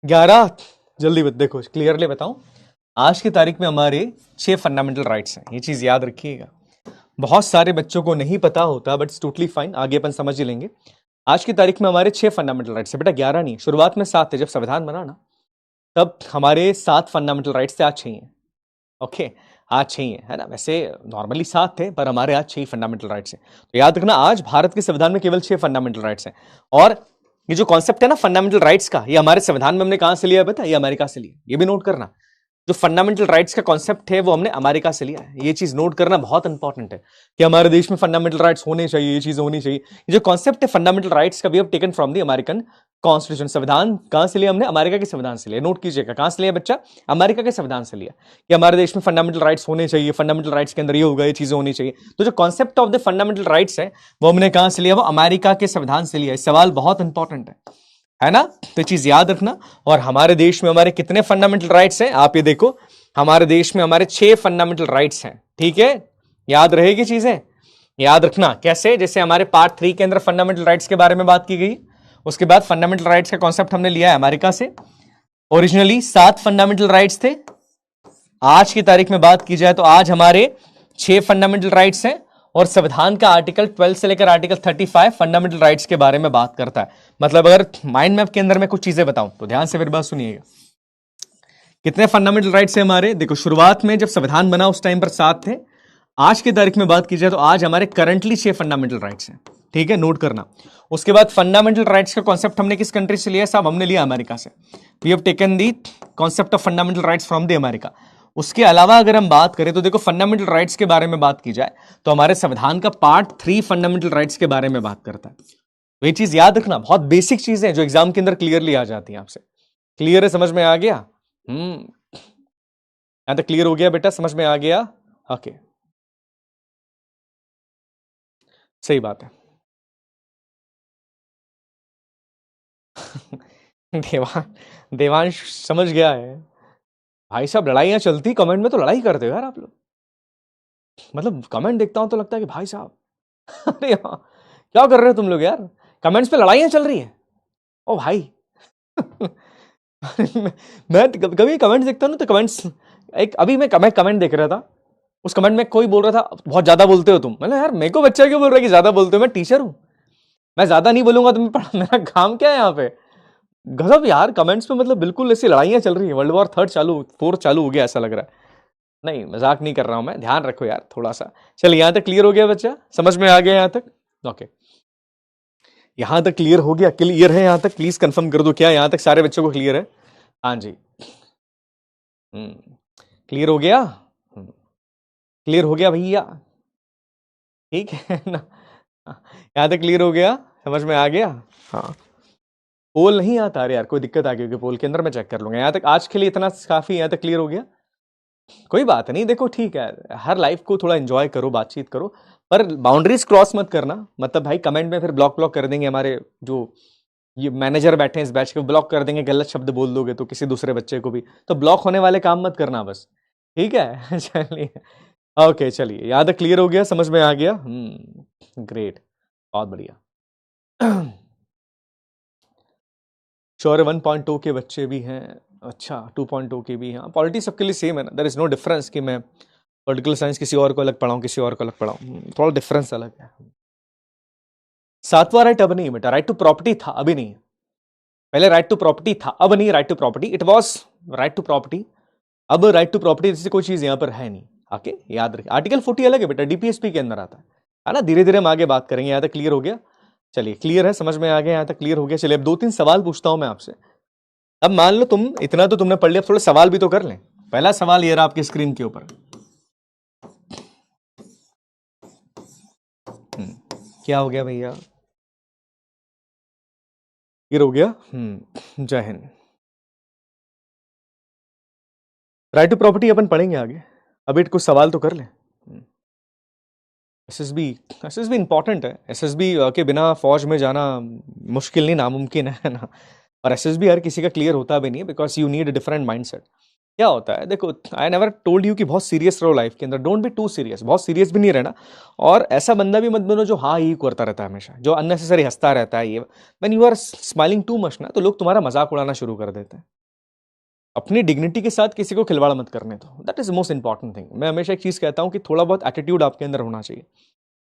ग्यारह? जल्दी देखो, क्लियरली बताऊं, आज की तारीख में हमारे 6 फंडामेंटल राइट्स हैं। ये चीज याद रखिएगा, बहुत सारे बच्चों को नहीं पता होता, बट टोटली फाइन, आगे अपन समझ ही लेंगे। आज की तारीख में हमारे 6 फंडामेंटल राइट्स है बेटा, 11 नहीं। शुरुआत में 7 थे, जब संविधान बना ना तब हमारे 7 फंडामेंटल राइट्स थे, आज 6 हैं। ओके, आज 6 है ना? वैसे नॉर्मली 7 थे, पर हमारे आज 6 फंडामेंटल राइट्स हैं। तो याद रखना, आज भारत के संविधान में केवल 6 फंडामेंटल राइट्स हैं। और ये जो कॉन्सेप्ट है ना फंडामेंटल राइट्स का, ये हमारे संविधान में हमने कहां से लिया पता है? ये अमेरिका से लिया। ये भी नोट करना, जो फंडामेंटल राइट्स का कॉन्सेप्ट है वो हमने अमेरिका से लिया है। ये चीज नोट करना बहुत इंपॉर्टेंट है कि हमारे देश में फंडामेंटल राइट्स होने चाहिए, ये चीज होनी चाहिए। ये जो कॉन्सेप्ट है फंडामेंटल राइट्स का, we have taken from the American constitution. संविधान कहां से लिया हमने? अमेरिका के संविधान से लिया। नोट कीजिएगा, कहां से लिया बच्चा? अमेरिका के संविधान से लिया कि हमारे देश में फंडामेंटल राइट्स होने चाहिए, फंडामेंटल राइट्स के अंदर ये होगा, ये चीजें होनी चाहिए। तो जो concept of the fundamental rights है वो हमने कहां से लिया? वो अमेरिका के संविधान से लिया। सवाल बहुत इंपॉर्टेंट है ना? तो चीज याद रखना। और हमारे देश में हमारे कितने फंडामेंटल राइट्स हैं आप ये देखो, हमारे देश में हमारे 6 फंडामेंटल राइट्स हैं। ठीक है, याद रहेगी चीजें, याद रखना। कैसे? जैसे हमारे पार्ट 3 के अंदर फंडामेंटल राइट्स के बारे में बात की गई, उसके बाद फंडामेंटल राइट्स का कॉन्सेप्ट हमने लिया है अमेरिका से। ओरिजिनली 7 फंडामेंटल राइट्स थे। आज की तारीख में बात की जाए तो आज हमारे 6 फंडामेंटल राइट्स हैं, और संविधान का आर्टिकल 12 से लेकर आर्टिकल 35 फंडामेंटल राइट्स के बारे में बात करता है। मतलब अगर माइंड मैप के अंदर मैं कुछ चीजें बताऊं तो ध्यान से मेरी बात सुनिएगा। कितने फंडामेंटल राइट्स हैं हमारे? देखो, शुरुआत में जब संविधान बना उस टाइम पर 7 थे। आज की तारीख में बात की जाए तो आज हमारे करंटली 6 फंडामेंटल राइट्स हैं। ठीक है, नोट करना। उसके बाद फंडामेंटल राइट्स का कॉन्सेप्ट हमने किस कंट्री से लिया? साहब हमने लिया अमेरिका से। We have taken the concept of fundamental rights from the America. उसके अलावा अगर हम बात करें तो देखो, फंडामेंटल राइट्स के बारे में बात की जाए तो हमारे संविधान का पार्ट 3 फंडामेंटल राइट्स के बारे में बात करता है। तो ये चीज याद रखना, बहुत बेसिक चीज है जो एग्जाम के अंदर क्लियरली आ जाती है आपसे। क्लियर है? समझ में आ गया? यहां तक क्लियर हो गया बेटा? समझ में आ गया? ओके, सही बात है। देवांश समझ गया है। भाई साहब, लड़ाइयां चलती कमेंट में तो लड़ाई करते हो यार आप लोग। मतलब कमेंट देखता हूं तो लगता है कि भाई साहब अरे यार क्या कर रहे हो तुम लोग यार? कमेंट्स पे लड़ाइयां चल रही है। ओ भाई मैं कभी कमेंट देखता हूं ना तो कमेंट्स, एक अभी मैं कमेंट देख रहा था, उस कमेंट में कोई बोल रहा था बहुत ज्यादा बोलते हो तुम। मतलब यार मेरे को बच्चा क्यों बोल रहा है कि ज्यादा बोलते हो? मैं टीचर हूं, मैं ज्यादा नहीं बोलूंगा तो मेरा काम क्या है यहाँ पे? गजब यार, कमेंट्स पे मतलब बिल्कुल ऐसी लड़ाइयां चल रही है। वर्ल्ड वॉर 3 चालू 4 चालू हो गया ऐसा लग रहा है। नहीं, मजाक नहीं कर रहा हूं मैं, ध्यान रखो यार थोड़ा सा। चल, यहां तक क्लियर हो गया बच्चा? समझ में आ गया यहां तक? ओके, यहां तक क्लियर हो गया? क्लियर है यहां तक? प्लीज कंफर्म कर दो क्या यहां तक सारे बच्चों को क्लियर है? हाँ जी, क्लियर हो गया? क्लियर हो गया भैया? ठीक है ना? यहां तक क्लियर हो गया? समझ में आ गया? हाँ, पोल नहीं आता यार, कोई दिक्कत आ गई होगी पोल के अंदर, मैं चेक कर लूंगा। यहां तक आज के लिए इतना काफी, यहां तक क्लियर हो गया? कोई बात नहीं, देखो ठीक है, हर लाइफ को थोड़ा एंजॉय करो, बातचीत करो, पर बाउंड्रीज क्रॉस मत करना। मतलब भाई कमेंट में फिर ब्लॉक कर देंगे हमारे जो ये मैनेजर बैठे हैं इस बैच के, ब्लॉक कर देंगे, गलत शब्द बोल दोगे तो किसी दूसरे बच्चे को भी, तो ब्लॉक होने वाले काम मत करना बस। ठीक है चलिए, ओके चलिए, यहाँ तक क्लियर हो गया? समझ में आ गया? ग्रेट, बहुत बढ़िया। श्योर 1.2 के बच्चे भी हैं? अच्छा, 2.2 के भी हैं। पॉलिटी सबके लिए सेम है ना, देयर इज नो डिफरेंस कि मैं पॉलिटिकल साइंस किसी और को अलग पढ़ाऊं, किसी और को अलग पढ़ाऊं, थोड़ा डिफरेंस अलग है। 7वां राइट अब नहीं बेटा, राइट टू प्रॉपर्टी था, अभी नहीं। पहले राइट टू प्रॉपर्टी था, अब नहीं right to property. It was right to property, अब राइट टू प्रॉपर्टी जैसी कोई चीज यहां पर है नहीं। ओके, याद रखिए, आर्टिकल 40 अलग है बेटा, डीपीएसपी के अंदर आता है ना। धीरे धीरे हम आगे बात करेंगे। यहां तक क्लियर हो गया? चलिए, क्लियर है, समझ में आ गया? यहां तक क्लियर हो गया? चलिए, अब 2-3 सवाल पूछता हूं मैं आपसे। अब मान लो तुम इतना तो तुमने पढ़ लिया, थोड़े सवाल भी तो कर लें। पहला सवाल ये रहा आपकी स्क्रीन के ऊपर। क्या हो गया भैया? क्लियर हो गया? जय हिंद। राइट टू प्रॉपर्टी अपन पढ़ेंगे आगे, अभी कुछ सवाल तो कर लें। एसएसबी, एसएसबी इंपॉर्टेंट है। एसएसबी के बिना फौज में जाना मुश्किल नहीं, नामुमकिन है ना। और एसएसबी हर किसी का क्लियर होता भी नहीं है, because you need a different mindset. क्या होता है देखो, आई नेवर टोल्ड यू कि बहुत सीरियस रहो लाइफ के अंदर, डोंट बी टू सीरियस, बहुत सीरियस भी नहीं रहना। और ऐसा बंदा भी मत बनो जो हाँ ही करता रहता है हमेशा, जो अननेसेसरी हंसता रहता है। ये when you are smiling too much ना, तो लोग तुम्हारा मजाक उड़ाना शुरू कर देते हैं। अपनी डिग्निटी के साथ किसी को खिलवाड़ मत करने दो, that is most important thing. मैं हमेशा एक चीज कहता हूँ कि थोड़ा बहुत एटीट्यूड आपके अंदर होना चाहिए,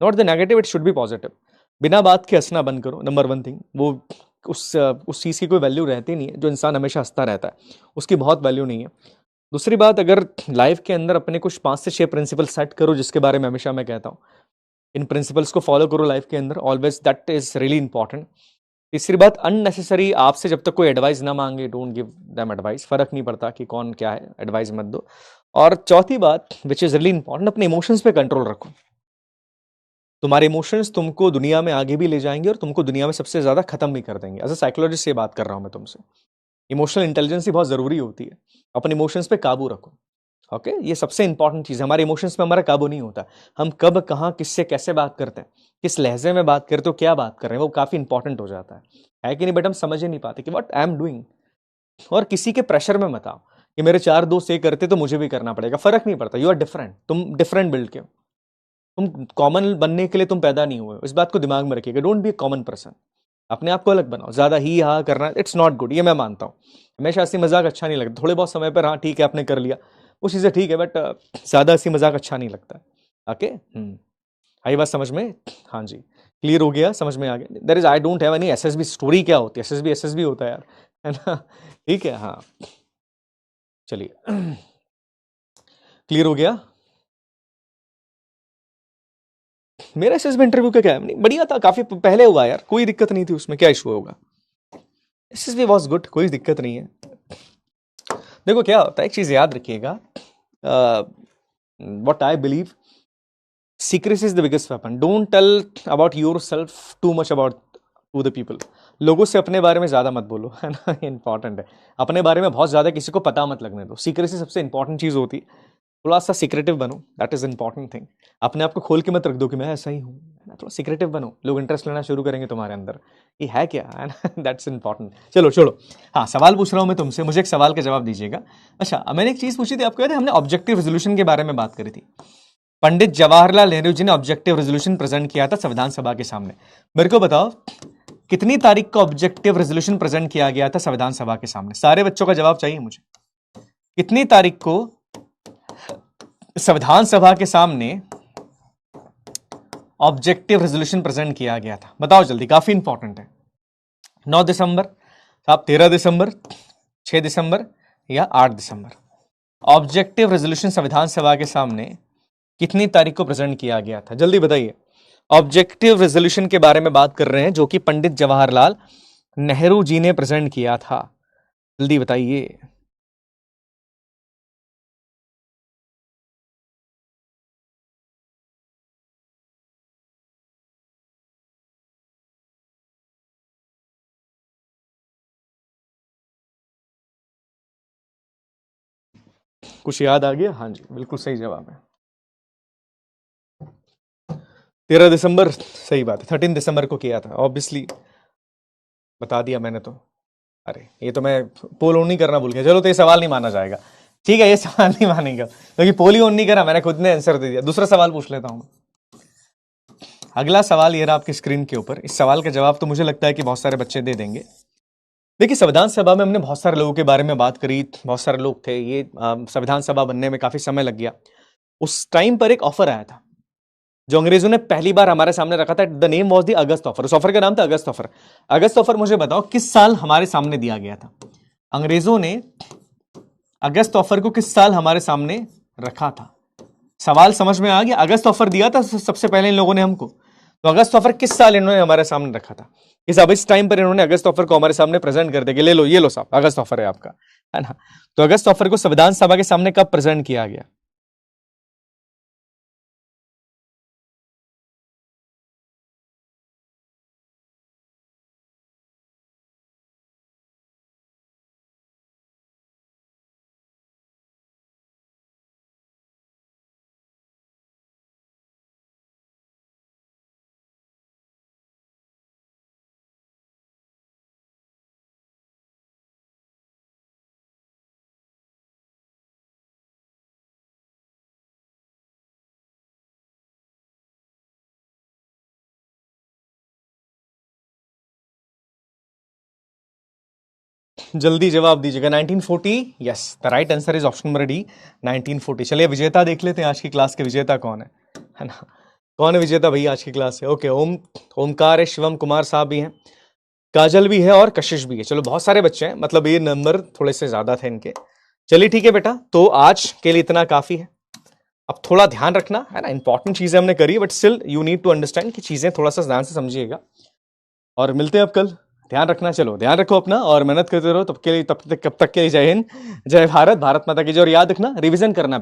not the negative, it should be positive. बिना बात के हंसना बंद करो, नंबर 1 थिंग। वो उस चीज़ की कोई वैल्यू रहती नहीं है। जो इंसान हमेशा हंसता रहता है उसकी बहुत वैल्यू नहीं है। दूसरी बात, अगर लाइफ के अंदर अपने कुछ 5 से 6 प्रिंसिपल सेट करो, जिसके बारे में हमेशा मैं कहता हूँ, इन प्रिंसिपल्स को फॉलो करो लाइफ के अंदर always, that is really important. तीसरी बात, अननेसेसरी आपसे जब तक कोई एडवाइस ना मांगे डोंट गिव देम एडवाइस, फर्क नहीं पड़ता कि कौन क्या है, एडवाइस मत दो। और चौथी बात विच इज रियली इंपॉर्टेंट, अपने इमोशंस पे कंट्रोल रखो। तुम्हारे इमोशंस तुमको दुनिया में आगे भी ले जाएंगे और तुमको दुनिया में सबसे ज्यादा खत्म भी कर देंगे। एज अ साइकोलॉजिस्ट से बात कर रहा हूं मैं तुमसे, इमोशनल इंटेलिजेंस ही बहुत जरूरी होती है। अपने इमोशंस पे काबू रखो। ओके ये सबसे इंपॉर्टेंट चीज है। हमारे इमोशंस पे हमारा काबू नहीं होता। हम कब कहाँ किससे कैसे बात करते हैं, किस लहजे में बात करते हो, क्या बात कर रहे हैं, वो काफी इंपॉर्टेंट हो जाता है कि नहीं? बट हम समझ ही नहीं पाते कि व्हाट आई एम डूइंग। और किसी के प्रेशर में मत आओ कि मेरे चार दोस्त ये करते तो मुझे भी करना पड़ेगा, फर्क नहीं पड़ता। यू आर डिफरेंट, तुम डिफरेंट बिल्ड के हो। तुम कॉमन बनने के लिए तुम पैदा नहीं हुए हो, इस बात को दिमाग में रखिएगा। Don't be A common person, अपने आप को अलग बनाओ। ज्यादा ही हाँ करना इट्स नॉट गुड, ये मैं मानता हूँ। हमेशा हंसी मजाक अच्छा नहीं लगता, थोड़े बहुत समय पर हाँ ठीक है आपने कर लिया वो चीजें ठीक है, बट ज्यादा हंसी मजाक अच्छा नहीं लगता। ओके आई बात समझ में? हाँ जी, क्लियर हो गया, समझ में आ गया। There is I don't have any SSB story. क्या होती है एसएसबी? एसएसबी होता है यार, है ना? ठीक है, हाँ चलिए क्लियर हो गया। मेरा एसएसबी इंटरव्यू का क्या है, नहीं बढ़िया था, काफी पहले हुआ यार, कोई दिक्कत नहीं थी उसमें, क्या इशू होगा? एसएसबी वाज गुड, कोई दिक्कत नहीं है। देखो क्या होता है, एक चीज याद रखिएगा, what I believe, secrecy is the biggest weapon. Don't tell about your self too much about to the people. लोगों से अपने बारे में ज्यादा मत बोलो, है ना? इंपॉर्टेंट है। अपने बारे में बहुत ज्यादा किसी को पता मत लगने दो। सीक्रेसी सबसे इंपॉर्टेंट चीज होती है। थोड़ा सा सीक्रेटिव बनो, दैट इज इंपॉर्टेंट थिंग। अपने आप को खोल के मत रख दो कि मैं ऐसा ही हूँ, है ना? थोड़ा सीक्रेटिव बनो, लोग इंटरेस्ट लेना शुरू करेंगे तुम्हारे अंदर, ये है क्या, है ना? That's important. चलो छोड़ो, हाँ सवाल पूछ रहा हूँ मैं तुमसे, मुझे एक सवाल का जवाब दीजिएगा। अच्छा मैंने एक चीज पूछी थी आपको याद है, हमने ऑब्जेक्टिव रेजोल्यूशन के बारे में बात करी थी। पंडित जवाहरलाल नेहरू जी ने ऑब्जेक्टिव रेजोल्यूशन प्रेजेंट किया था संविधान सभा के सामने। मेरे को बताओ कितनी तारीख को ऑब्जेक्टिव रेजोल्यूशन प्रेजेंट किया गया था संविधान सभा के सामने? सारे बच्चों का जवाब चाहिए मुझे। कितनी तारीख को संविधान सभा के सामने ऑब्जेक्टिव रेजोल्यूशन प्रेजेंट किया गया था? बताओ जल्दी, काफी इंपॉर्टेंट है। 9 दिसंबर, साहब 13 दिसंबर, 6 दिसंबर या 8 दिसंबर? ऑब्जेक्टिव रेजोल्यूशन संविधान सभा के सामने कितनी तारीख को प्रेजेंट किया गया था? जल्दी बताइए। ऑब्जेक्टिव रेजोल्यूशन के बारे में बात कर रहे हैं जो कि पंडित जवाहरलाल नेहरू जी ने प्रेजेंट किया था, जल्दी बताइए। कुछ याद आ गया? हाँ जी बिल्कुल सही जवाब है, 13 दिसंबर सही बात है। 13 दिसंबर को किया था ऑब्वियसली, बता दिया मैंने तो। अरे ये तो मैं पोल ऑन नहीं करना भूल गया। चलो तो ये सवाल नहीं माना जाएगा, ठीक है? ये सवाल नहीं मानेगा क्योंकि पोल ही ऑन नहीं करा, मैंने खुद ने आंसर दे दिया। दूसरा सवाल पूछ लेता हूं। अगला सवाल ये रहा आपकी स्क्रीन के ऊपर। इस सवाल का जवाब तो मुझे लगता है कि बहुत सारे बच्चे दे देंगे। देखिए संविधान सभा में हमने बहुत सारे लोगों के बारे में बात करी, बहुत सारे लोग थे, ये संविधान सभा बनने में काफी समय लग गया। उस टाइम पर एक ऑफर आया था जो अंग्रेजों ने पहली बार हमारे सामने रखा था। The name was the August offer. उस ऑफर का नाम था अगस्त ऑफर। अगस्त ऑफर मुझे बताओ किस साल हमारे सामने दिया गया था? अंग्रेजों ने अगस्त ऑफर को किस साल हमारे सामने रखा था? सवाल समझ में आ गया? अगस्त ऑफर दिया था सबसे पहले इन लोगों ने हमको, तो अगस्त ऑफर किस साल इन्होंने हमारे सामने रखा था? इस टाइम पर इन्होंने अगस्त ऑफर को हमारे सामने प्रेजेंट कर दिया, ले लो, ये लो साहब अगस्त ऑफर है आपका, है ना? तो अगस्त ऑफर को संविधान सभा के सामने कब प्रेजेंट किया गया? जल्दी जवाब दीजिएगा। 1940, yes the right answer is option number D, 1940। चलिए विजेता देख लेते हैं, आज की क्लास के विजेता कौन है ना? कौन है विजेता भैया आज की क्लास से? ओके, ओमकार है, शिवम कुमार साहब भी हैं, काजल भी है और कशिश भी है। चलो बहुत सारे बच्चे हैं, मतलब ये नंबर थोड़े से ज्यादा थे इनके। चलिए ठीक है बेटा, तो आज के लिए इतना काफी है। अब थोड़ा ध्यान रखना, है ना? इंपॉर्टेंट चीजें हमने करी, but still you need to understand कि चीजें थोड़ा सा ध्यान से समझिएगा। और मिलते हैं अब कल, ध्यान रखना, चलो ध्यान रखो अपना और मेहनत करते रहो। तब तक के लिए जय हिंद, जय भारत, भारत माता की जय। और याद रखना, रिवीजन करना।